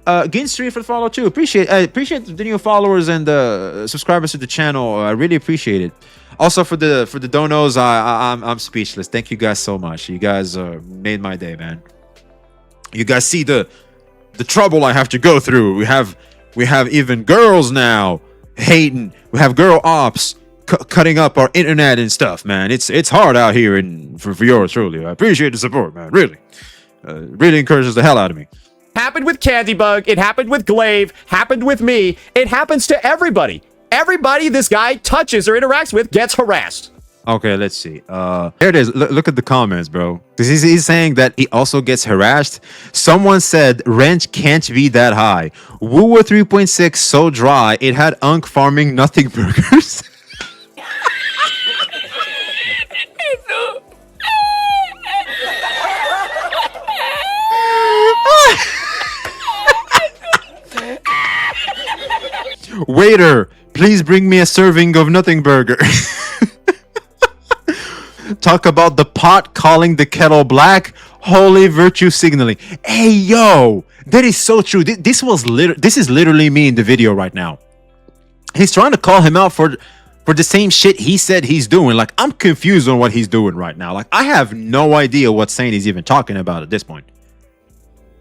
Ginstream for the follow too. Appreciate the new followers and subscribers to the channel. I really appreciate it. Also for the donos, I'm speechless. Thank you guys so much. You guys made my day, man. You guys see the trouble I have to go through. We have even girls now hating. We have girl ops cutting up our internet and stuff, man. It's hard out here for yours truly. I appreciate the support, man. Really, really encourages the hell out of me. Happened with Candybug. It happened with Glaive. Happened with me. It happens to everybody. Everybody this guy touches or interacts with gets harassed. Okay, let's see. Here it is. Look at the comments, bro. He's saying that he also gets harassed. Someone said rent can't be that high. Woo 3.6 so dry it had Unk farming nothing burgers. Waiter, please bring me a serving of nothing burger. Talk about the pot calling the kettle black. Holy virtue signaling. Hey, yo, that is so true. This is literally me in the video right now. He's trying to call him out for the same shit he said he's doing. Like, I'm confused on what he's doing right now. Like, I have no idea what Saint is even talking about at this point.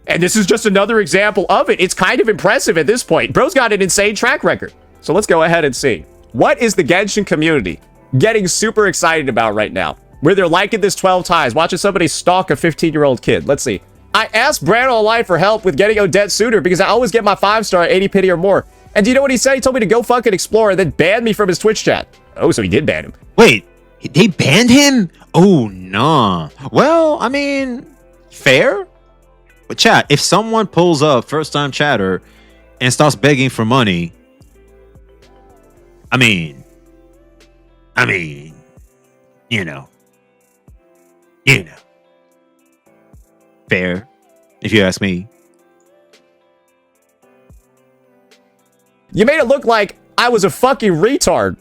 And this is just another example of it. It's kind of impressive at this point. Bro's got an insane track record. So let's go ahead and see. What is the Genshin community getting super excited about right now? Where they're liking this 12 times, watching somebody stalk a 15-year-old kid. Let's see. I asked BranOnline for help with getting Odette sooner because I always get my 5-star at 80 pity or more. And do you know what he said? He told me to go fucking explore and then banned me from his Twitch chat. Oh, so he did ban him. Wait, they banned him? Oh, nah. Well, I mean, fair. But chat, if someone pulls up first-time chatter and starts begging for money, I mean, you know, fair, if you ask me. You made it look like I was a fucking retard.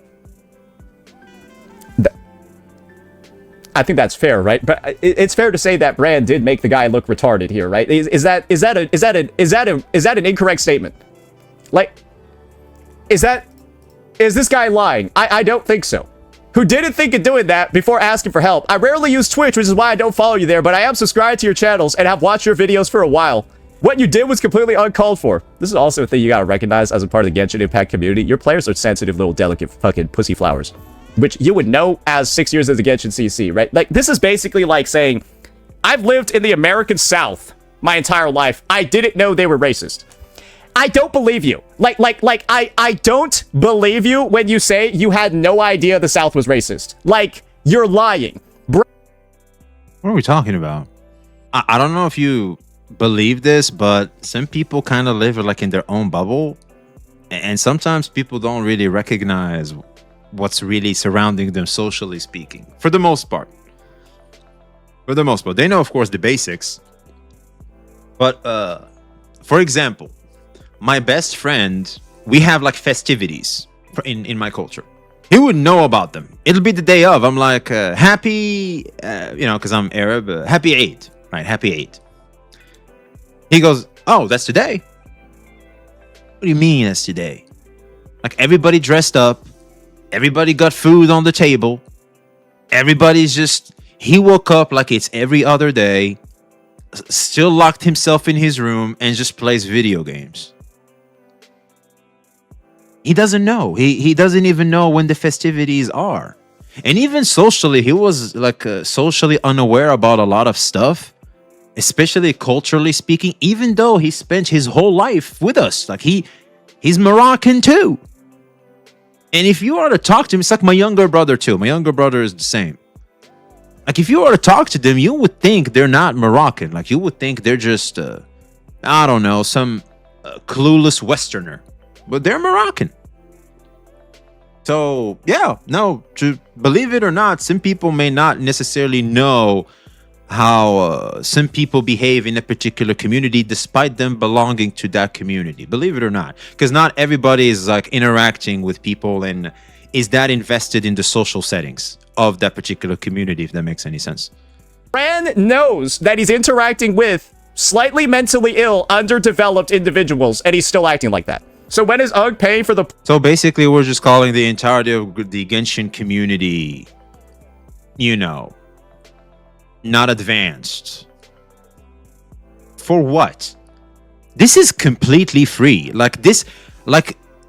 I think that's fair, right? But it's fair to say that Bran did make the guy look retarded here, right? Is that an incorrect statement? Like, is this guy lying? I don't think so. Who didn't think of doing that before asking for help? I rarely use Twitch, which is why I don't follow you there, but I am subscribed to your channels and have watched your videos for a while. What you did was completely uncalled for. This is also a thing you gotta recognize as a part of the Genshin Impact community. Your players are sensitive little delicate fucking pussy flowers, which you would know as 6 years as a Genshin CC, right? Like, this is basically like saying, I've lived in the American South my entire life. I didn't know they were racist. I don't believe you. I don't believe you when you say you had no idea the South was racist. Like, you're lying. What are we talking about? I don't know if you believe this, but some people kind of live like in their own bubble. And sometimes people don't really recognize what's really surrounding them socially speaking. For the most part. They know, of course, the basics. But, for example, my best friend, we have like festivities in my culture. He would know about them. It'll be the day of. I'm like, happy, because I'm Arab, happy Eid, right? Happy Eid. He goes, oh, that's today? What do you mean that's today? Like, everybody dressed up. Everybody got food on the table. Everybody's just, he woke up like it's every other day, still locked himself in his room and just plays video games. He doesn't know. He doesn't even know when the festivities are. And even socially, he was like socially unaware about a lot of stuff, especially culturally speaking, even though he spent his whole life with us. Like, he's Moroccan too. And if you were to talk to him, it's like my younger brother too. My younger brother is the same. Like, if you were to talk to them, you would think they're not Moroccan. Like, you would think they're just, I don't know, some clueless Westerner. But they're Moroccan. So, yeah, no, to believe it or not, some people may not necessarily know how some people behave in a particular community despite them belonging to that community. Believe it or not. Because not everybody is like interacting with people and is that invested in the social settings of that particular community, if that makes any sense. Bran knows that he's interacting with slightly mentally ill, underdeveloped individuals, and he's still acting like that. So when is UG paying for the... So basically, we're just calling the entirety of the Genshin community, you know, not advanced. For what? This is completely free. Like the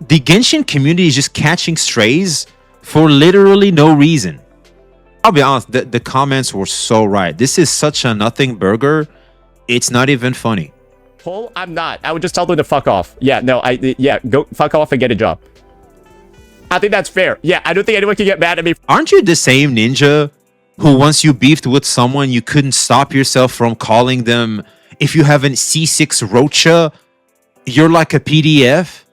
Genshin community is just catching strays for literally no reason. I'll be honest, the comments were so right. This is such a nothing burger. It's not even funny. Pull? I'm not. I would just tell them to fuck off. Yeah, no, go fuck off and get a job. I think that's fair. Yeah, I don't think anyone can get mad at me. Aren't you the same ninja who once you beefed with someone, you couldn't stop yourself from calling them, if you have an C6 Rocha, you're like a PDF?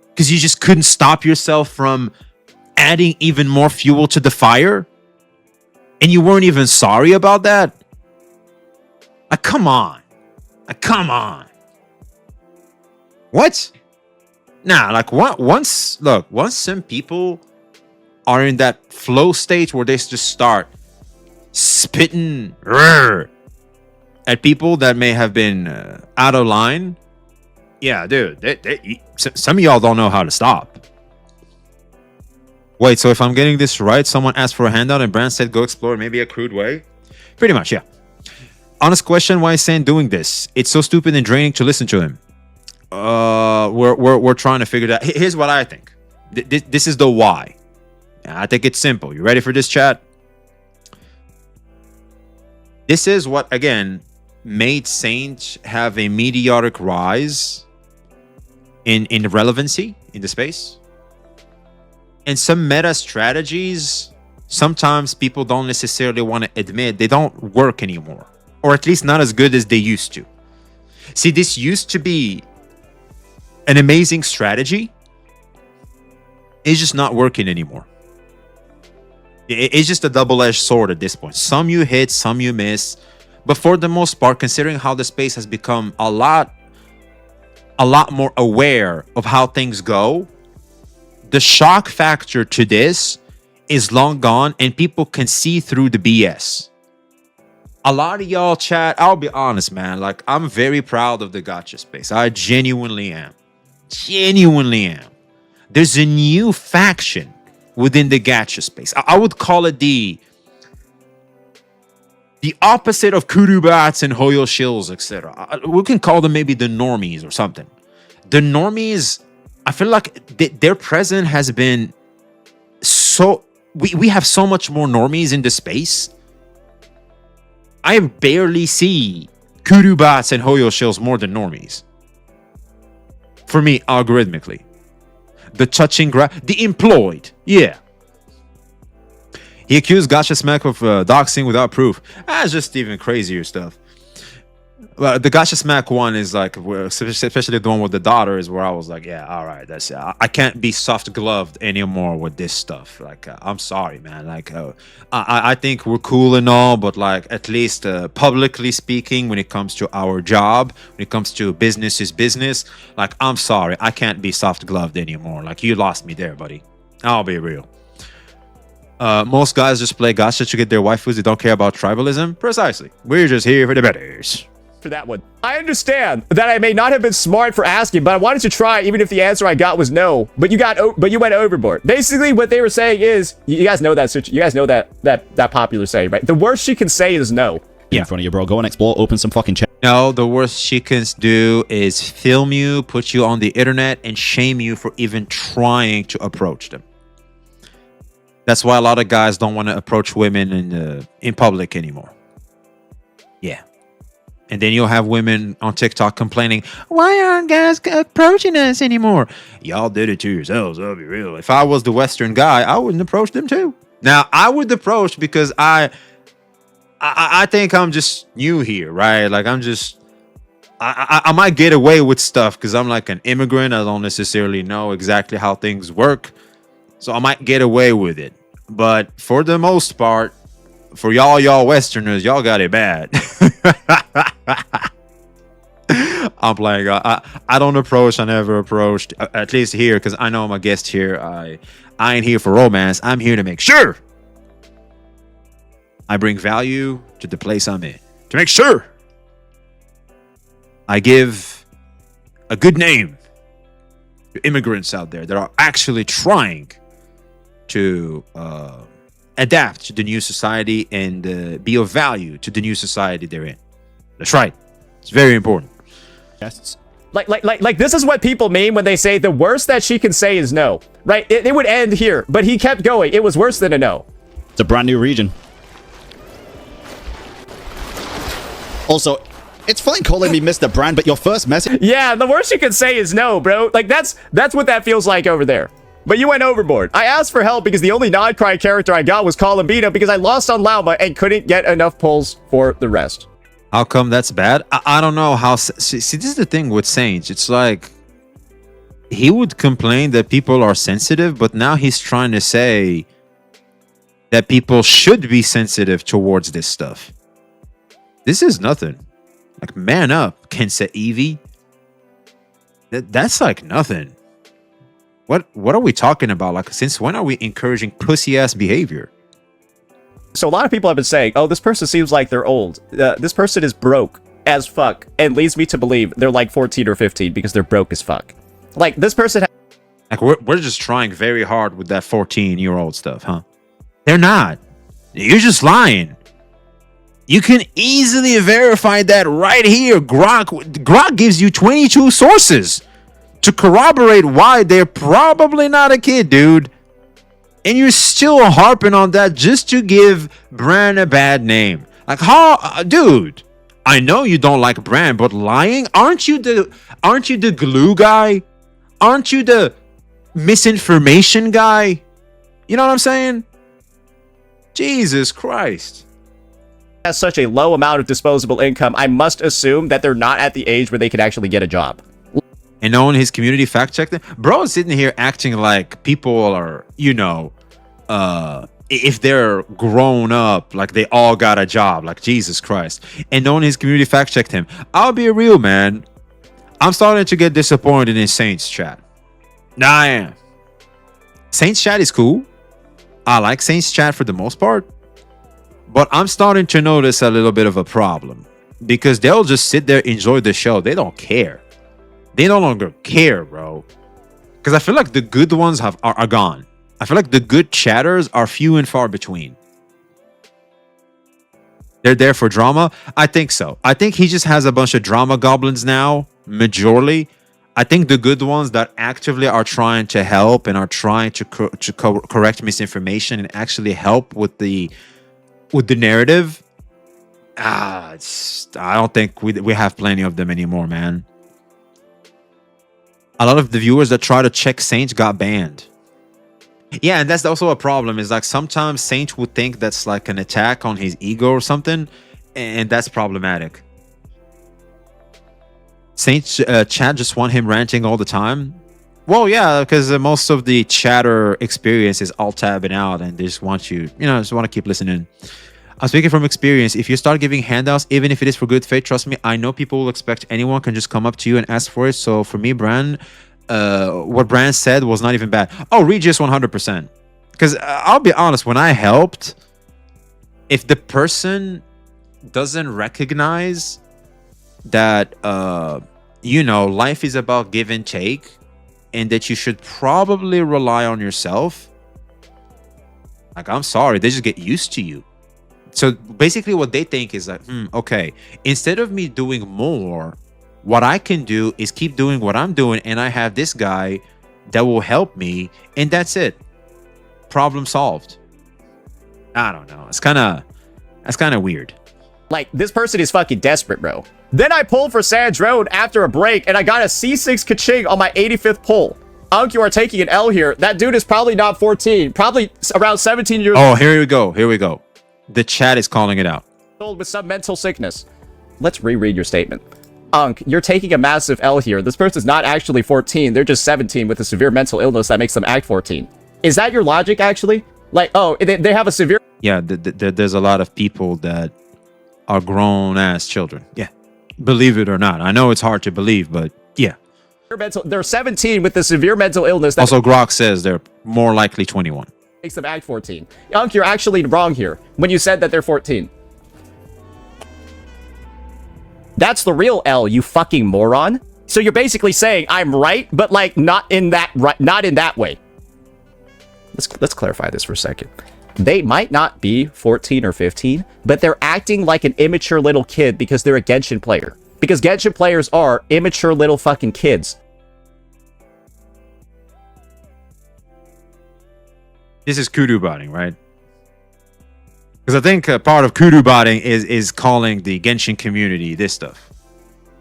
Because you just couldn't stop yourself from adding even more fuel to the fire? And you weren't even sorry about that? Like, come on. Like, come on. What? Nah, like, once some people are in that flow state where they just start spitting at people that may have been out of line, yeah, dude, some of y'all don't know how to stop. Wait, so if I'm getting this right, someone asked for a handout and Bran said go explore maybe a crude way? Pretty much, yeah. Honest question, why is Sand doing this? It's so stupid and draining to listen to him. We're trying to figure that. Here's what I think. This is the why. I think it's simple. You ready for this, chat? This is what, again, made Saint have a meteoric rise in relevancy in the space. And some meta strategies, sometimes people don't necessarily want to admit they don't work anymore. Or at least not as good as they used to. See, this used to be an amazing strategy. It's just not working anymore. It's just a double-edged sword at this point. Some you hit, some you miss. But for the most part, considering how the space has become a lot more aware of how things go, the shock factor to this is long gone and people can see through the BS. A lot of y'all, chat, I'll be honest, man. Like, I'm very proud of the gacha space. I genuinely am. Genuinely am. There's a new faction within the gacha space. I would call it the opposite of Kurubats and Hoyo Shills, etc. We can call them maybe the normies or something. The normies, I feel like their presence has been so... We have so much more normies in the space. I barely see Kurubats and Hoyo Shills more than normies. For me, algorithmically. The touching the employed. Yeah. He accused Gacha Smack of doxing without proof. That's just even crazier stuff. Well, the Gacha Smack one is like, especially the one with the daughter, is where I was like, yeah, all right, that's I can't be soft gloved anymore with this stuff. Like, I'm sorry, man. Like, I think we're cool and all, but like, at least publicly speaking, when it comes to our job, when it comes to business is business, like, I'm sorry, I can't be soft gloved anymore. Like, you lost me there, buddy. I'll be real. Most guys just play gacha to get their waifus. They don't care about tribalism. Precisely. We're just here for the betters. For that one. I understand that I may not have been smart for asking, but I wanted to try even if the answer I got was no. But you went overboard. Basically, what they were saying is, you guys know that popular saying, right? The worst she can say is no. Yeah. In front of you, bro. Go and explore. Open some fucking chat. No, the worst she can do is film you, put you on the internet, and shame you for even trying to approach them. That's why a lot of guys don't want to approach women in public anymore. Yeah. And then you'll have women on TikTok complaining, why aren't guys approaching us anymore? Y'all did it to yourselves, I'll be real. If I was the Western guy, I wouldn't approach them too. Now, I would approach because I think I'm just new here, right? Like, I might get away with stuff because I'm like an immigrant. I don't necessarily know exactly how things work. So I might get away with it. But for the most part, for y'all Westerners, y'all got it bad. I'm playing. I don't approach. I never approached. At least here, because I know I'm a guest here. I ain't here for romance. I'm here to make sure I bring value to the place I'm in. To make sure I give a good name to immigrants out there that are actually trying to adapt to the new society and be of value to the new society they're in. That's right. It's very important. Guests. Like this is what people mean when they say the worst that she can say is no, right? It would end here, but he kept going. It was worse than a no. It's a brand new region. Also, it's fine calling me Mr. Brand, but your first message... Yeah, the worst you can say is no, bro. Like, that's what that feels like over there. But you went overboard. I asked for help because the only non-cry character I got was Columbina because I lost on Lauma and couldn't get enough pulls for the rest. How come that's bad? I don't know how... See, this is the thing with Saints. It's like... He would complain that people are sensitive, but now he's trying to say that people should be sensitive towards this stuff. This is nothing. Like, man up, Kensa Eevee. That's like nothing. What are we talking about? Like, since when are we encouraging pussy-ass behavior? So a lot of people have been saying, oh, this person seems like they're old. This person is broke as fuck and leads me to believe they're like 14 or 15 because they're broke as fuck. Like, this person... Like, we're just trying very hard with that 14-year-old stuff, huh? They're not. You're just lying. You can easily verify that right here. Grok gives you 22 sources to corroborate why they're probably not a kid, dude. And you're still harping on that just to give Bran a bad name. Like, how, dude? I know you don't like Bran, but lying? Aren't you the glue guy? Aren't you the misinformation guy? You know what I'm saying? Jesus Christ. Has such a low amount of disposable income, I must assume that they're not at the age where they could actually get a job. And knowing his community fact checked them, bro is sitting here acting like people are, you know, if they're grown up, like they all got a job, like Jesus Christ. And knowing his community fact checked him, I'll be real, man. I'm starting to get disappointed in Saints chat. Nah, I am. Saints chat is cool. I like Saints chat for the most part. But I'm starting to notice a little bit of a problem. Because they'll just sit there, enjoy the show. They don't care. They no longer care, bro. Because I feel like the good ones are gone. I feel like the good chatters are few and far between. They're there for drama? I think so. I think he just has a bunch of drama goblins now, majorly. I think the good ones that actively are trying to help and are trying to correct misinformation and actually help with the narrative, I don't think we have plenty of them anymore, man. A lot of the viewers that try to check Saints got banned. Yeah, and that's also a problem. Is like sometimes Saints would think that's like an attack on his ego or something, and that's problematic. Saints chat just want him ranting all the time. Well, yeah, because most of the chatter experience is alt tabbing out, and they just want you, just want to keep listening. I'm speaking from experience. If you start giving handouts, even if it is for good faith, trust me, I know people will expect anyone can just come up to you and ask for it. So for me, Bran, what Bran said was not even bad. Oh, Regis 100%. Because I'll be honest, when I helped, if the person doesn't recognize that, life is about give and take, and that you should probably rely on yourself, like, I'm sorry, they just get used to you. So basically what they think is like, okay, instead of me doing more, what I can do is keep doing what I'm doing, and I have this guy that will help me, and that's it. Problem solved. I don't know. That's kind of weird. Like, this person is fucking desperate, bro. Then I pulled for Sand Road after a break, and I got a C6 Kaching on my 85th pull. Unk, you are taking an L here. That dude is probably not 14. Probably around 17 years old. Oh, here we go. Here we go. The chat is calling it out. With some mental sickness. Let's reread your statement. Unk, you're taking a massive L here. This person's not actually 14. They're just 17 with a severe mental illness that makes them act 14. Is that your logic, actually? Like, oh, they have a severe... Yeah, there's a lot of people that are grown-ass children. Yeah. Believe it or not. I know it's hard to believe, but yeah. They're 17 with a severe mental illness that... Also, Grok says they're more likely 21. Makes them act 14. Unk, you're actually wrong here when you said that they're 14. That's the real L, you fucking moron. So you're basically saying I'm right, but like not in that way. Let's clarify this for a second. They might not be 14 or 15, but they're acting like an immature little kid because they're a Genshin player. Because Genshin players are immature little fucking kids. This is kudu botting, right? Because I think part of kudu botting is calling the Genshin community this stuff.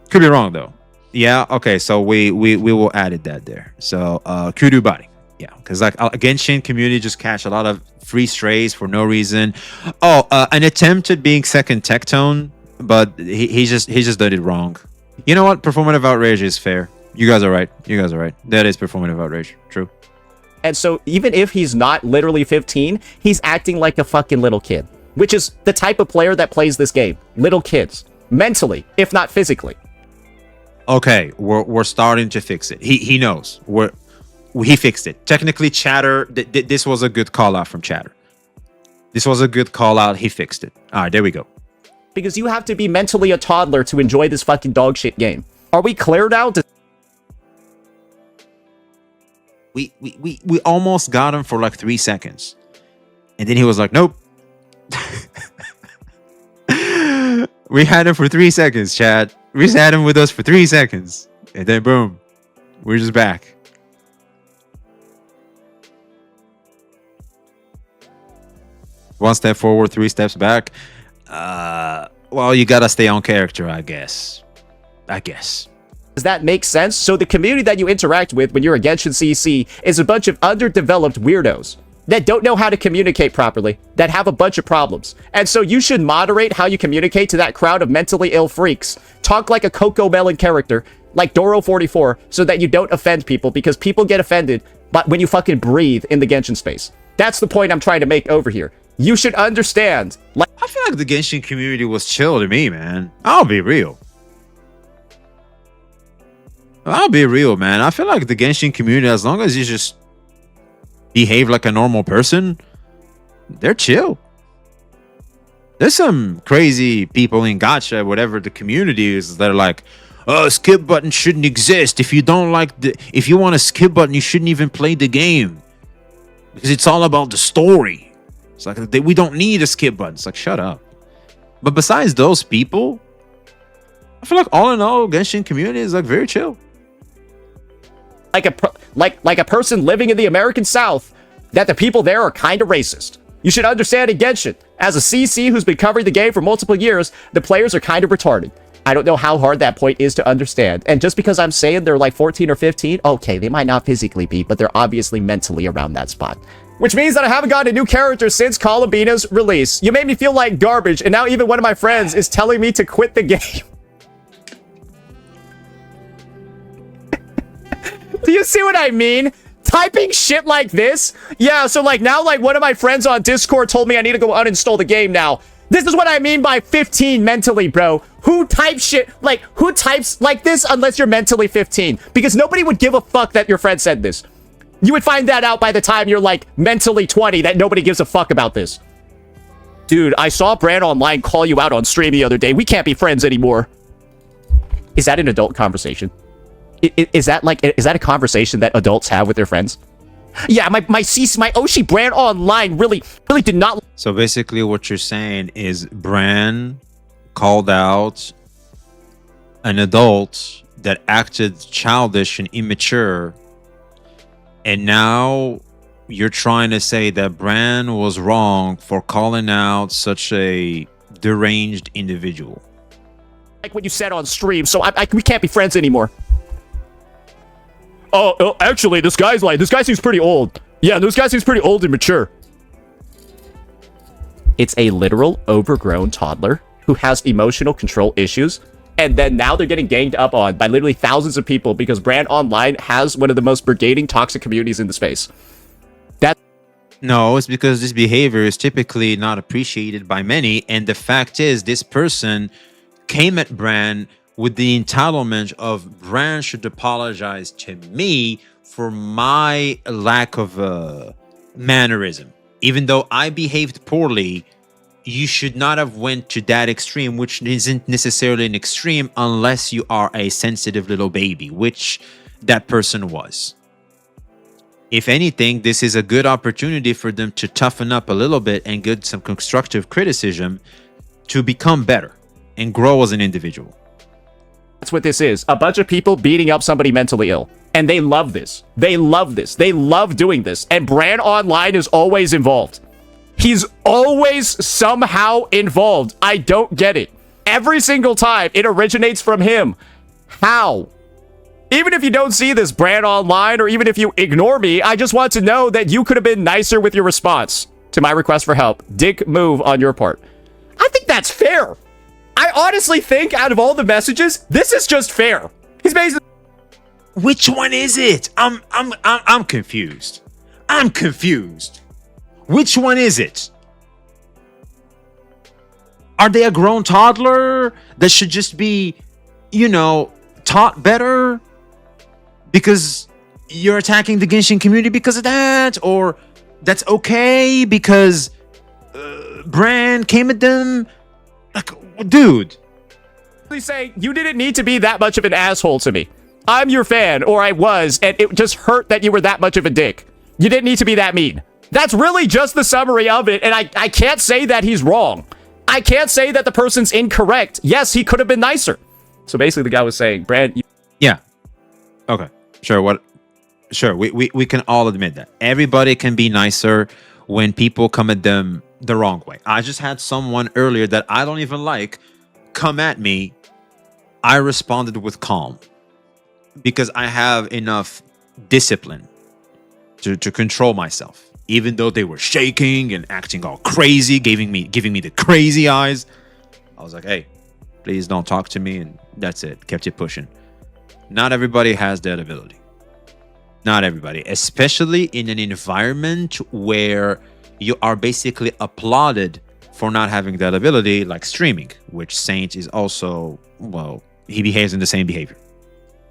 Could be wrong though. Yeah, okay, so we will add that there. So kudu botting. Yeah, because like Genshin community just catch a lot of free strays for no reason. Oh, an attempt at being second tech tone, but he just did it wrong. You know what? Performative outrage is fair. You guys are right. That is performative outrage. True. And so even if he's not literally 15, he's acting like a fucking little kid, which is the type of player that plays this game. Little kids, mentally, if not physically. Okay, we're starting to fix it. He knows. He fixed it. Technically, Chatter, this was a good call out from Chatter. This was a good call out. He fixed it. All right, there we go. Because you have to be mentally a toddler to enjoy this fucking dog shit game. Are we clear now? We almost got him for like 3 seconds. And then he was like, nope. We had him for 3 seconds, Chad. We just had him with us for 3 seconds. And then boom, we're just back. One step forward, 3 steps back. Well, you gotta stay on character, I guess. Does that make sense? So the community that you interact with when you're a Genshin CC is a bunch of underdeveloped weirdos that don't know how to communicate properly, that have a bunch of problems. And so you should moderate how you communicate to that crowd of mentally ill freaks. Talk like a Coco Melon character, like Doro44, so that you don't offend people, because people get offended but when you fucking breathe in the Genshin space. That's the point I'm trying to make over here. You should understand. Like, I feel like the Genshin community was chill to me, man. I'll be real, man. I feel like the Genshin community, as long as you just behave like a normal person, they're chill. There's some crazy people in gacha, whatever the community is, that are like, oh, skip button shouldn't exist. If you want a skip button, you shouldn't even play the game, because it's all about the story. It's like, we don't need a skip button. It's like, shut up. But besides those people, I feel like all in all, Genshin community is like very chill. like a person living in the American South, that the people there are kind of racist. You should understand in Genshin, as a CC who's been covering the game for multiple years, the players are kind of retarded. I don't know how hard that point is to understand. And just because I'm saying they're like 14 or 15, okay, they might not physically be, but they're obviously mentally around that spot. Which means that I haven't gotten a new character since Columbina's release. You made me feel like garbage, and now even one of my friends is telling me to quit the game. Do you see what I mean? Typing shit like this? Yeah, so like now like one of my friends on Discord told me I need to go uninstall the game now. This is what I mean by 15 mentally, bro. Who types shit? Like, who types like this unless you're mentally 15? Because nobody would give a fuck that your friend said this. You would find that out by the time you're like mentally 20, that nobody gives a fuck about this. Dude, I saw BranOnline call you out on stream the other day. We can't be friends anymore. Is that an adult conversation? Is that a conversation that adults have with their friends? Yeah, my Oshi BranOnline really did not. So basically what you're saying is Bran called out an adult that acted childish and immature, and now you're trying to say that Bran was wrong for calling out such a deranged individual. Like what you said on stream, so we can't be friends anymore. Oh, actually, this guy seems pretty old. Yeah, this guy seems pretty old and mature. It's a literal overgrown toddler who has emotional control issues, and then now they're getting ganged up on by literally thousands of people because BranOnline has one of the most brigading toxic communities in the space. No, it's because this behavior is typically not appreciated by many, and the fact is this person came at Bran with the entitlement of Bran should apologize to me for my lack of mannerism. Even though I behaved poorly, you should not have went to that extreme, which isn't necessarily an extreme unless you are a sensitive little baby, which that person was. If anything, this is a good opportunity for them to toughen up a little bit and get some constructive criticism to become better and grow as an individual. That's what this is. A bunch of people beating up somebody mentally ill. And they love this. They love this. They love doing this. And BranOnline is always involved. He's always somehow involved. I don't get it. Every single time it originates from him. How? Even if you don't see this, BranOnline, or even if you ignore me, I just want to know that you could have been nicer with your response to my request for help. Dick move on your part. I think that's fair. I honestly think out of all the messages, this is just fair. He's basically... Which one is it? I'm confused. I'm confused. Which one is it? Are they a grown toddler that should just be, you know, taught better because you're attacking the Genshin community because of that? Or that's okay because Bran came at them? Like, dude. Saying you didn't need to be that much of an asshole to me. I'm your fan, or I was, and it just hurt that you were that much of a dick. You didn't need to be that mean. That's really just the summary of it, and I can't say that he's wrong. I can't say that the person's incorrect. Yes, he could have been nicer. So basically the guy was saying, Brad... Yeah. Okay. Sure, Sure, we can all admit that. Everybody can be nicer when people come at them the wrong way. I just had someone earlier that I don't even like come at me. I responded with calm because I have enough discipline to control myself. Even though they were shaking and acting all crazy, giving me the crazy eyes, I was like, hey, please don't talk to me, and that's it. Kept it pushing. Not everybody has that ability. Not everybody, especially in an environment where you are basically applauded for not having that ability, like streaming, which Saint is also, well, he behaves in the same behavior.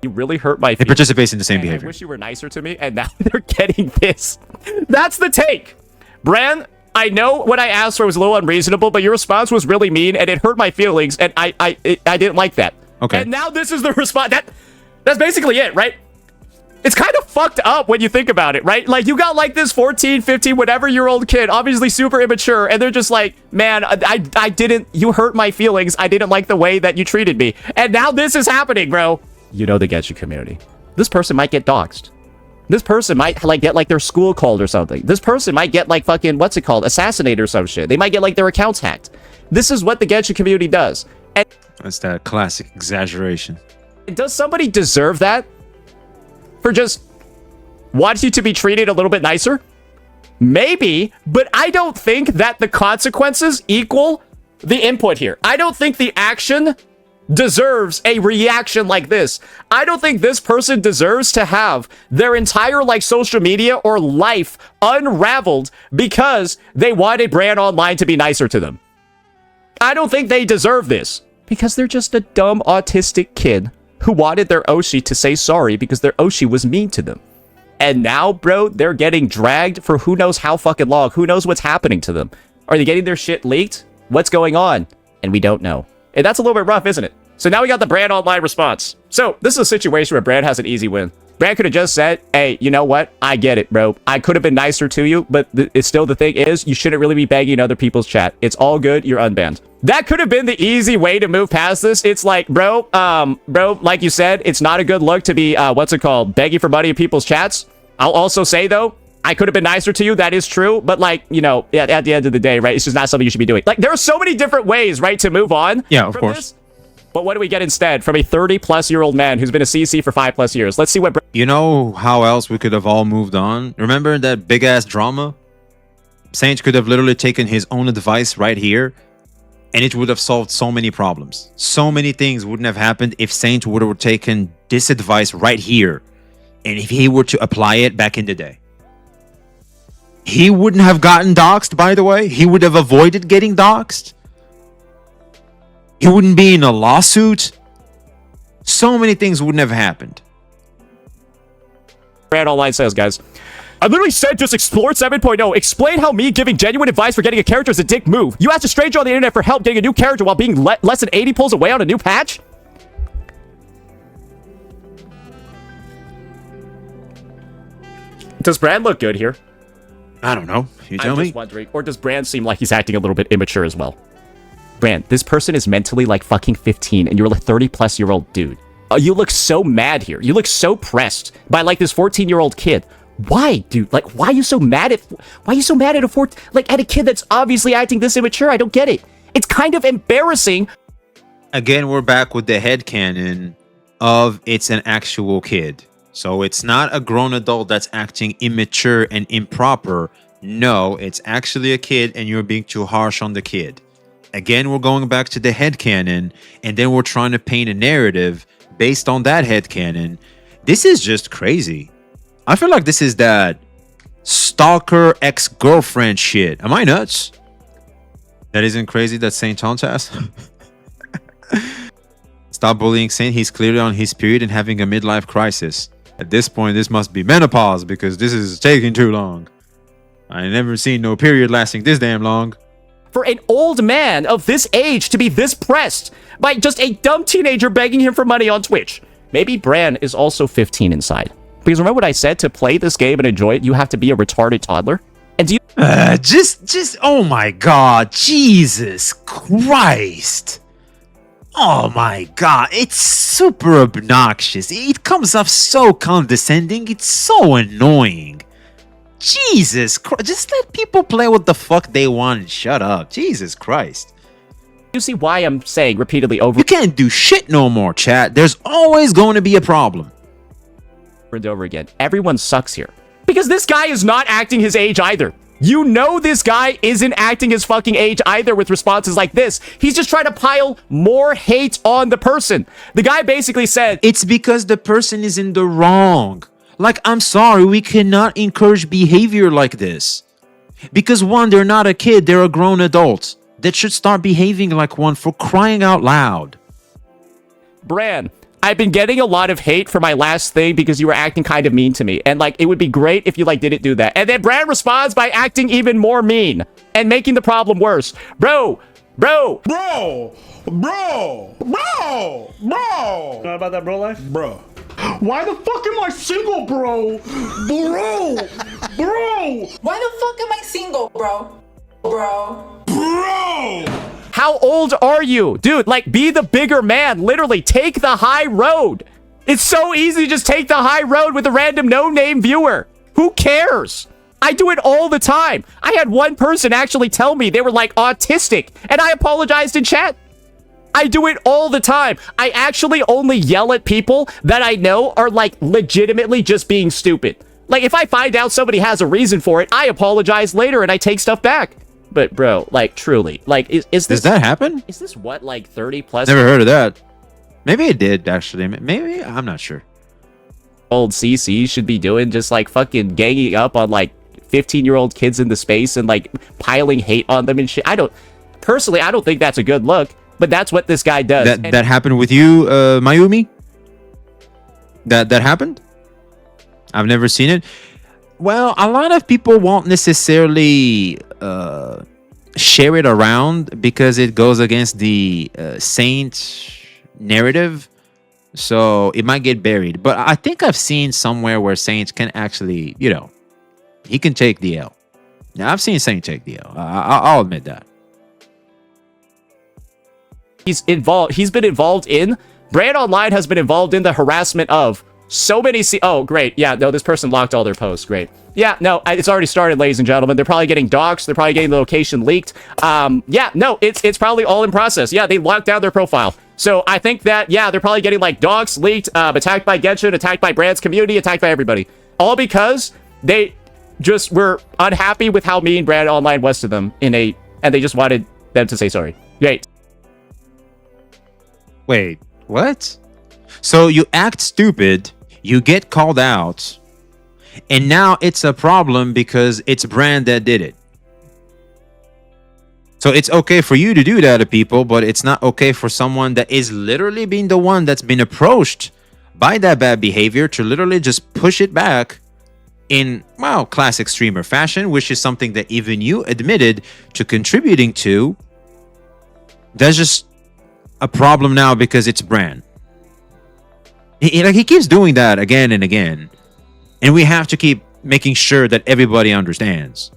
You really hurt my feelings. He participates in the same behavior. I wish you were nicer to me, and now they're getting this. That's the take. Bran, I know what I asked for was a little unreasonable, but your response was really mean, and it hurt my feelings, and I didn't like that. Okay. And now this is the response. That's basically it, right? It's kind of fucked up when you think about it, right? Like, you got like this 14, 15, whatever-year-old kid, obviously super immature, and they're just like, man, I didn't, you hurt my feelings. I didn't like the way that you treated me. And now this is happening, bro. You know the Genshin community. This person might get doxxed. This person might like get like their school called or something. This person might get like fucking, what's it called? Assassinated or some shit. They might get like their accounts hacked. This is what the Genshin community does. And that's that classic exaggeration. Does somebody deserve that? For just want you to be treated a little bit nicer? Maybe, but I don't think that the consequences equal the input here. I don't think the action deserves a reaction like this. I don't think this person deserves to have their entire like social media or life unraveled because they wanted BranOnline to be nicer to them. I don't think they deserve this because they're just a dumb autistic kid who wanted their Oshi to say sorry because their Oshi was mean to them. And now, bro, they're getting dragged for who knows how fucking long. Who knows what's happening to them? Are they getting their shit leaked? What's going on? And we don't know. And that's a little bit rough, isn't it? So now we got the BranOnline response. So this is a situation where Bran has an easy win. Bran could have just said, hey, you know what? I get it, bro. I could have been nicer to you, but it's still the thing is, you shouldn't really be begging other people's chat. It's all good. You're unbanned. That could have been the easy way to move past this. It's like, bro, like you said, it's not a good look to be, begging for money in people's chats. I'll also say, though, I could have been nicer to you. That is true. But, like, you know, at the end of the day, right, it's just not something you should be doing. Like, there are so many different ways, right, to move on. Yeah, of course. This. But what do we get instead from a 30-plus-year-old man who's been a CC for 5+ years? Let's see what... You know how else we could have all moved on? Remember that big-ass drama? Saint could have literally taken his own advice right here, and it would have solved so many problems. So many things wouldn't have happened if Saint would have taken this advice right here, and if he were to apply it back in the day. He wouldn't have gotten doxxed, by the way. He would have avoided getting doxxed. He wouldn't be in a lawsuit. So many things wouldn't have happened. BranOnline says, guys, I literally said just explore 7.0. Explain how me giving genuine advice for getting a character is a dick move. You asked a stranger on the internet for help getting a new character while being less than 80 pulls away on a new patch? Does Bran look good here? I don't know. You tell I'm me. just wondering. Or does Bran seem like he's acting a little bit immature as well? Bran, this person is mentally like fucking 15 and you're a 30-plus-year-old dude. You look so mad here. You look so pressed by like this 14-year-old kid. Why, dude? Like, why are you so mad at a kid that's obviously acting this immature? I don't get it. It's kind of embarrassing. Again, we're back with the headcanon of it's an actual kid. So it's not a grown adult that's acting immature and improper. No, it's actually a kid and you're being too harsh on the kid. Again, we're going back to the headcanon and then we're trying to paint a narrative based on that headcanon. This is just crazy. I feel like this is that stalker ex-girlfriend shit. Am I nuts? That isn't crazy, that's Saint Tontas. Stop bullying Saint. He's clearly on his period and having a midlife crisis. At this point, this must be menopause because this is taking too long. I ain't never seen no period lasting this damn long. For an old man of this age to be this pressed by just a dumb teenager begging him for money on Twitch. Maybe Bran is also 15 inside. Because remember what I said? To play this game and enjoy it, you have to be a retarded toddler. And do you... Just, oh my God, Jesus Christ. Oh my God, it's super obnoxious. It comes off so condescending. It's so annoying. Jesus Christ, just let people play what the fuck they want and shut up. Jesus Christ. You see why I'm saying repeatedly over You can't do shit no more, chat. There's always going to be a problem. and over again. Everyone sucks here. Because this guy is not acting his age either. You know this guy isn't acting his fucking age either with responses like this. He's just trying to pile more hate on the person. The guy basically said, It's because the person is in the wrong. Like, I'm sorry, we cannot encourage behavior like this. Because one, they're not a kid, they're a grown adult that should start behaving like one, for crying out loud. Bran, I've been getting a lot of hate for my last thing because you were acting kind of mean to me. And, like, it would be great if you, like, didn't do that. And then Bran responds by acting even more mean and making the problem worse. Bro! Bro! Know about that bro life? Bro. Why the fuck am I single, bro? Bro! Why the fuck am I single, bro? Bro. How old are you? Dude, like, be the bigger man. Literally, take the high road. It's so easy to just take the high road with a random no-name viewer. Who cares? I do it all the time. I had one person actually tell me they were, like, autistic, and I apologized in chat. I do it all the time. I actually only yell at people that I know are, like, legitimately just being stupid. Like, if I find out somebody has a reason for it, I apologize later and I take stuff back. But, bro, like, truly, like, is this... Does that happen? Is this what, like, 30 plus... Never heard of that. Maybe it did, actually. Maybe, I'm not sure. ...old CC should be doing, just, like, fucking ganging up on, like, 15-year-old kids in the space and, like, piling hate on them and shit. Personally, I don't think that's a good look, but that's what this guy does. That happened with you, Mayumi? That happened? I've never seen it. Well, a lot of people won't necessarily share it around because it goes against the Saint narrative. So it might get buried. But I think I've seen somewhere where Saint can actually, you know, he can take the L. Now, I've seen Saint take the L. I'll admit that. He's been involved in... BranOnline has been involved in the harassment of so many... Oh, great. Yeah, no, this person locked all their posts. Great. Yeah, no, it's already started, ladies and gentlemen. They're probably getting doxxed. They're probably getting the location leaked. Yeah, no, it's probably all in process. Yeah, they locked down their profile. So I think that, yeah, they're probably getting, like, doxxed, leaked, attacked by Genshin, attacked by Brand's community, attacked by everybody. All because they just were unhappy with how mean BranOnline was to them and they just wanted them to say sorry. Great. Wait, what? So you act stupid, you get called out, and now it's a problem because it's Bran that did it. So it's okay for you to do that to people, but it's not okay for someone that is literally being the one that's been approached by that bad behavior to literally just push it back in, well, classic streamer fashion, which is something that even you admitted to contributing to. That's just a problem now because it's Bran. He keeps doing that again and again. And we have to keep making sure that everybody understands.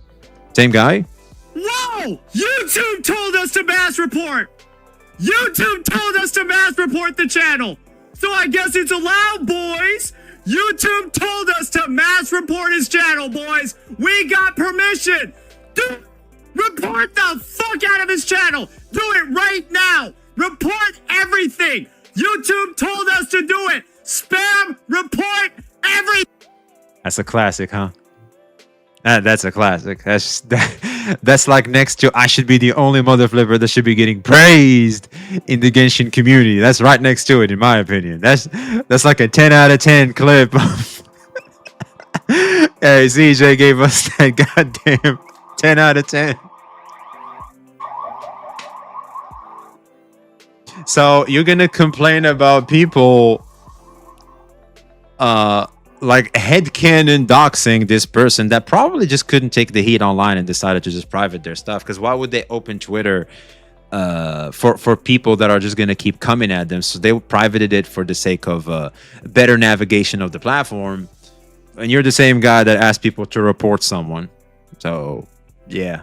Same guy? Whoa! YouTube told us to mass report! YouTube told us to mass report the channel! So I guess it's allowed, boys! YouTube told us to mass report his channel, boys! We got permission! Report the fuck out of his channel! Do it right now! Report everything! YouTube told us to do it! Spam! Report everything! That's a classic, huh? That's a classic. That's like next to I should be the only mother flipper that should be getting praised in the Genshin community. That's right next to it, in my opinion. That's like a 10 out of 10 clip. Hey, CJ gave us that goddamn 10 out of 10. So you're gonna complain about people like headcanon doxing this person that probably just couldn't take the heat online and decided to just private their stuff? Because why would they open Twitter for people that are just going to keep coming at them? So they privated it for the sake of better navigation of the platform. And you're the same guy that asked people to report someone. So yeah,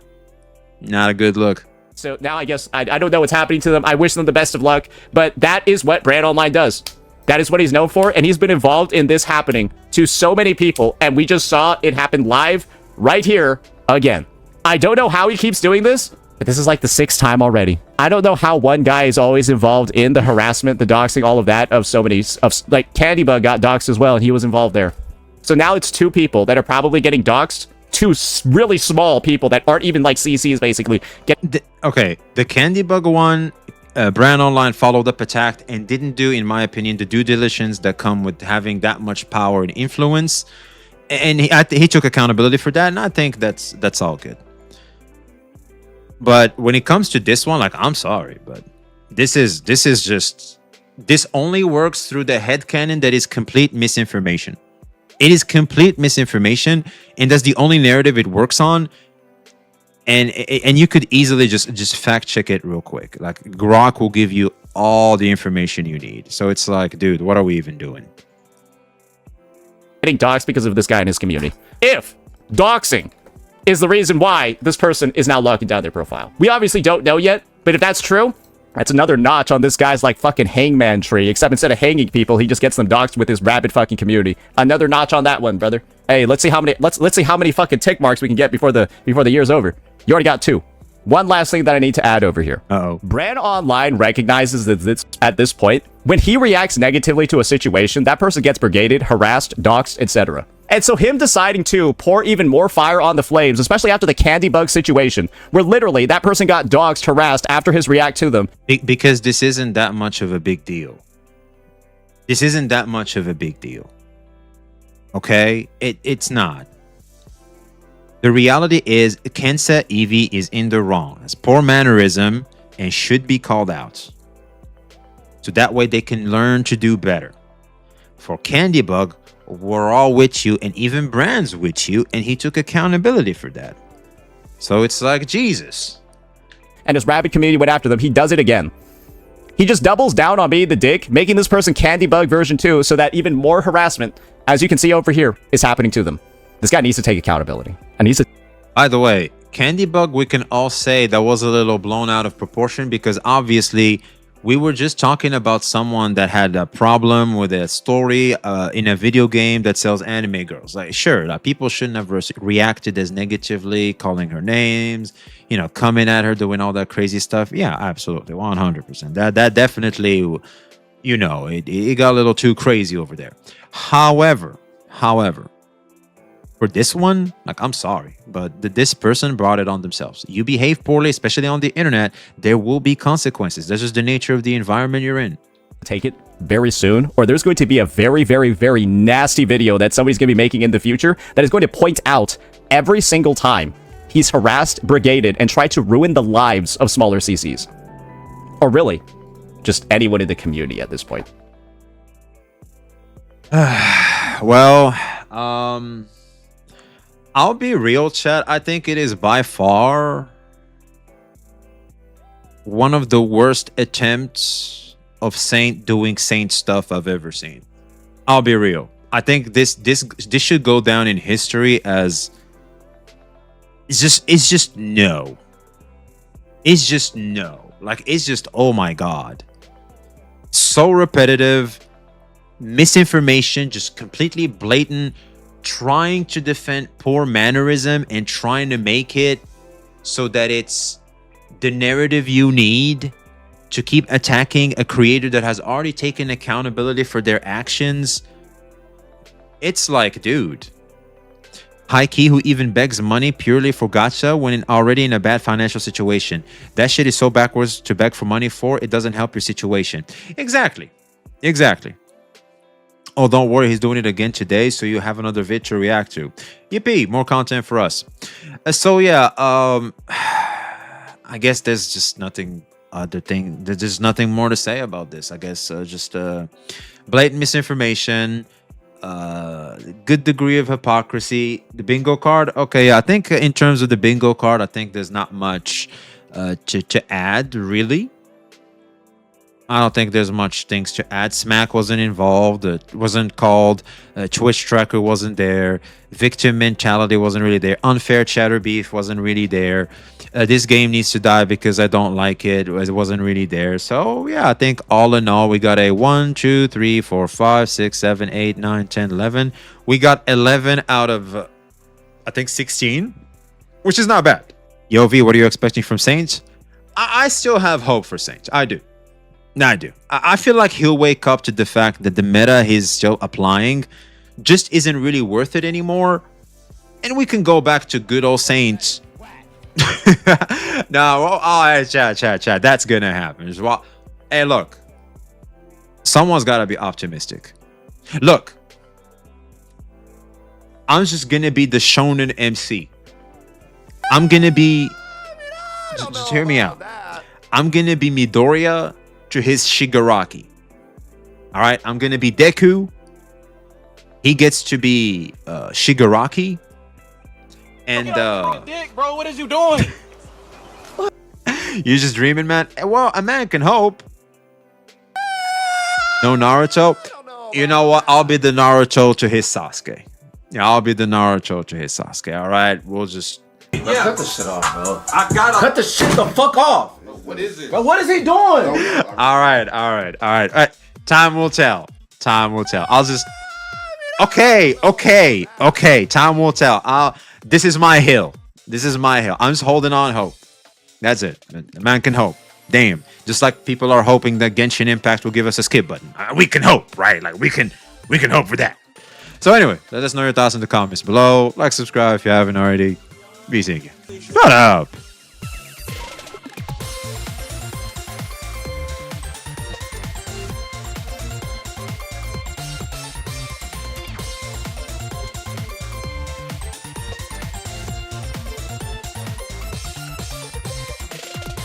not a good look. So now I guess I don't know what's happening to them. I wish them the best of luck, but that is what BranOnline does. That is what he's known for, and he's been involved in this happening to so many people, and we just saw it happen live right here again. I don't know how he keeps doing this, but this is like the 6th time already. I don't know how one guy is always involved in the harassment, the doxing, all of that of so many, like Candybug got doxed as well, and he was involved there. So now it's 2 people that are probably getting doxed, 2 really small people that aren't even like CCs basically. Okay, the Candybug one, BranOnline followed up, attacked, and didn't do, in my opinion, the due diligence that come with having that much power and influence. And he took accountability for that, and I think that's all good. But when it comes to this one, like, I'm sorry, but this only works through the headcanon that is complete misinformation. It is complete misinformation, and that's the only narrative it works on. And you could easily just fact check it real quick. Like, Grok will give you all the information you need. So it's like, dude, what are we even doing? Getting doxxed because of this guy in his community. If doxing is the reason why this person is now locking down their profile, we obviously don't know yet. But if that's true, that's another notch on this guy's like fucking hangman tree. Except instead of hanging people, he just gets them doxxed with his rabid fucking community. Another notch on that one, brother. Hey, let's see how many fucking tick marks we can get before the year's over. You already got 2. One last thing that I need to add over here. BranOnline recognizes that at this point, when he reacts negatively to a situation, that person gets brigaded, harassed, doxxed, etc. And so him deciding to pour even more fire on the flames, especially after the Candybug situation, where literally that person got doxxed, harassed after his react to them. Because this isn't that much of a big deal. This isn't that much of a big deal. Okay? It's not. The reality is, Kensa Eevee is in the wrong. It's poor mannerism and should be called out. So that way they can learn to do better. For Candybug, we're all with you, and even Bran's with you, and he took accountability for that. So it's like, Jesus. And his rabid community went after them. He does it again. He just doubles down on being the dick, making this person Candybug version 2, so that even more harassment, as you can see over here, is happening to them. This guy needs to take accountability. And he's By the way, Candybug, we can all say that was a little blown out of proportion, because obviously we were just talking about someone that had a problem with a story in a video game that sells anime girls. Like, sure, people shouldn't have reacted as negatively, calling her names, coming at her, doing all that crazy stuff. Yeah, absolutely, 100%. That definitely, it got a little too crazy over there. However, for this one, like, I'm sorry, but this person brought it on themselves. You behave poorly, especially on the internet, there will be consequences. That's just the nature of the environment you're in. Take it very soon, or there's going to be a very, very, very nasty video that somebody's going to be making in the future that is going to point out every single time he's harassed, brigaded, and tried to ruin the lives of smaller CCs. Or really, just anyone in the community at this point. Well, I'll be real, chat. I think it is by far one of the worst attempts of Saint doing Saint stuff I've ever seen. I'll be real. I think this should go down in history as it's just no. It's just no. Like, it's just, oh my god. So repetitive. Misinformation, just completely blatant, trying to defend poor mannerism and trying to make it so that it's the narrative you need to keep attacking a creator that has already taken accountability for their actions. It's like, dude, high key who even begs money purely for gacha when already in a bad financial situation. That shit is so backwards to beg for money for. It doesn't help your situation. Exactly. Oh, don't worry, he's doing it again today, so you have another vid to react to. Yippee, more content for us. So yeah, I guess there's just nothing there's nothing more to say about this. I guess just blatant misinformation, good degree of hypocrisy. The bingo card, okay, yeah, I think in terms of the bingo card, I think there's not much to add, really. I don't think there's much things to add. Smack wasn't involved. It wasn't called. Twitch tracker wasn't there. Victim mentality wasn't really there. Unfair chatter beef wasn't really there. This game needs to die because I don't like it. It wasn't really there. So yeah, I think all in all, we got a 1, 2, 3, 4, 5, 6, 7, 8, 9, 10, 11. We got 11 out of, I think, 16, which is not bad. Yo, V, what are you expecting from Saints? I still have hope for Saints. I do. No, I do. I feel like he'll wake up to the fact that the meta he's still applying just isn't really worth it anymore. And we can go back to good old Saints. No, oh, chat. That's going to happen. Well, hey, look. Someone's got to be optimistic. Look. I'm just going to be the shonen MC. I'm going to be... Just hear me out. I'm going to be Midoriya to his Shigaraki. All right, I'm gonna be Deku. He gets to be Shigaraki. And dick, bro, what is you doing? You're just dreaming, man. Well, a man can hope. No Naruto. You know what? I'll be the Naruto to his Sasuke. Yeah, I'll be the Naruto to his Sasuke. All right, we'll just Cut the shit off, bro. I gotta cut the shit the fuck off. What is it? Bro, what is he doing? All right. Time will tell. I'll just... Okay. Time will tell. This is my hill. I'm just holding on hope. That's it. The man can hope. Damn. Just like people are hoping that Genshin Impact will give us a skip button. We can hope, right? Like, we can hope for that. So anyway, let us know your thoughts in the comments below. Like, subscribe if you haven't already. Be seeing you. Shut up.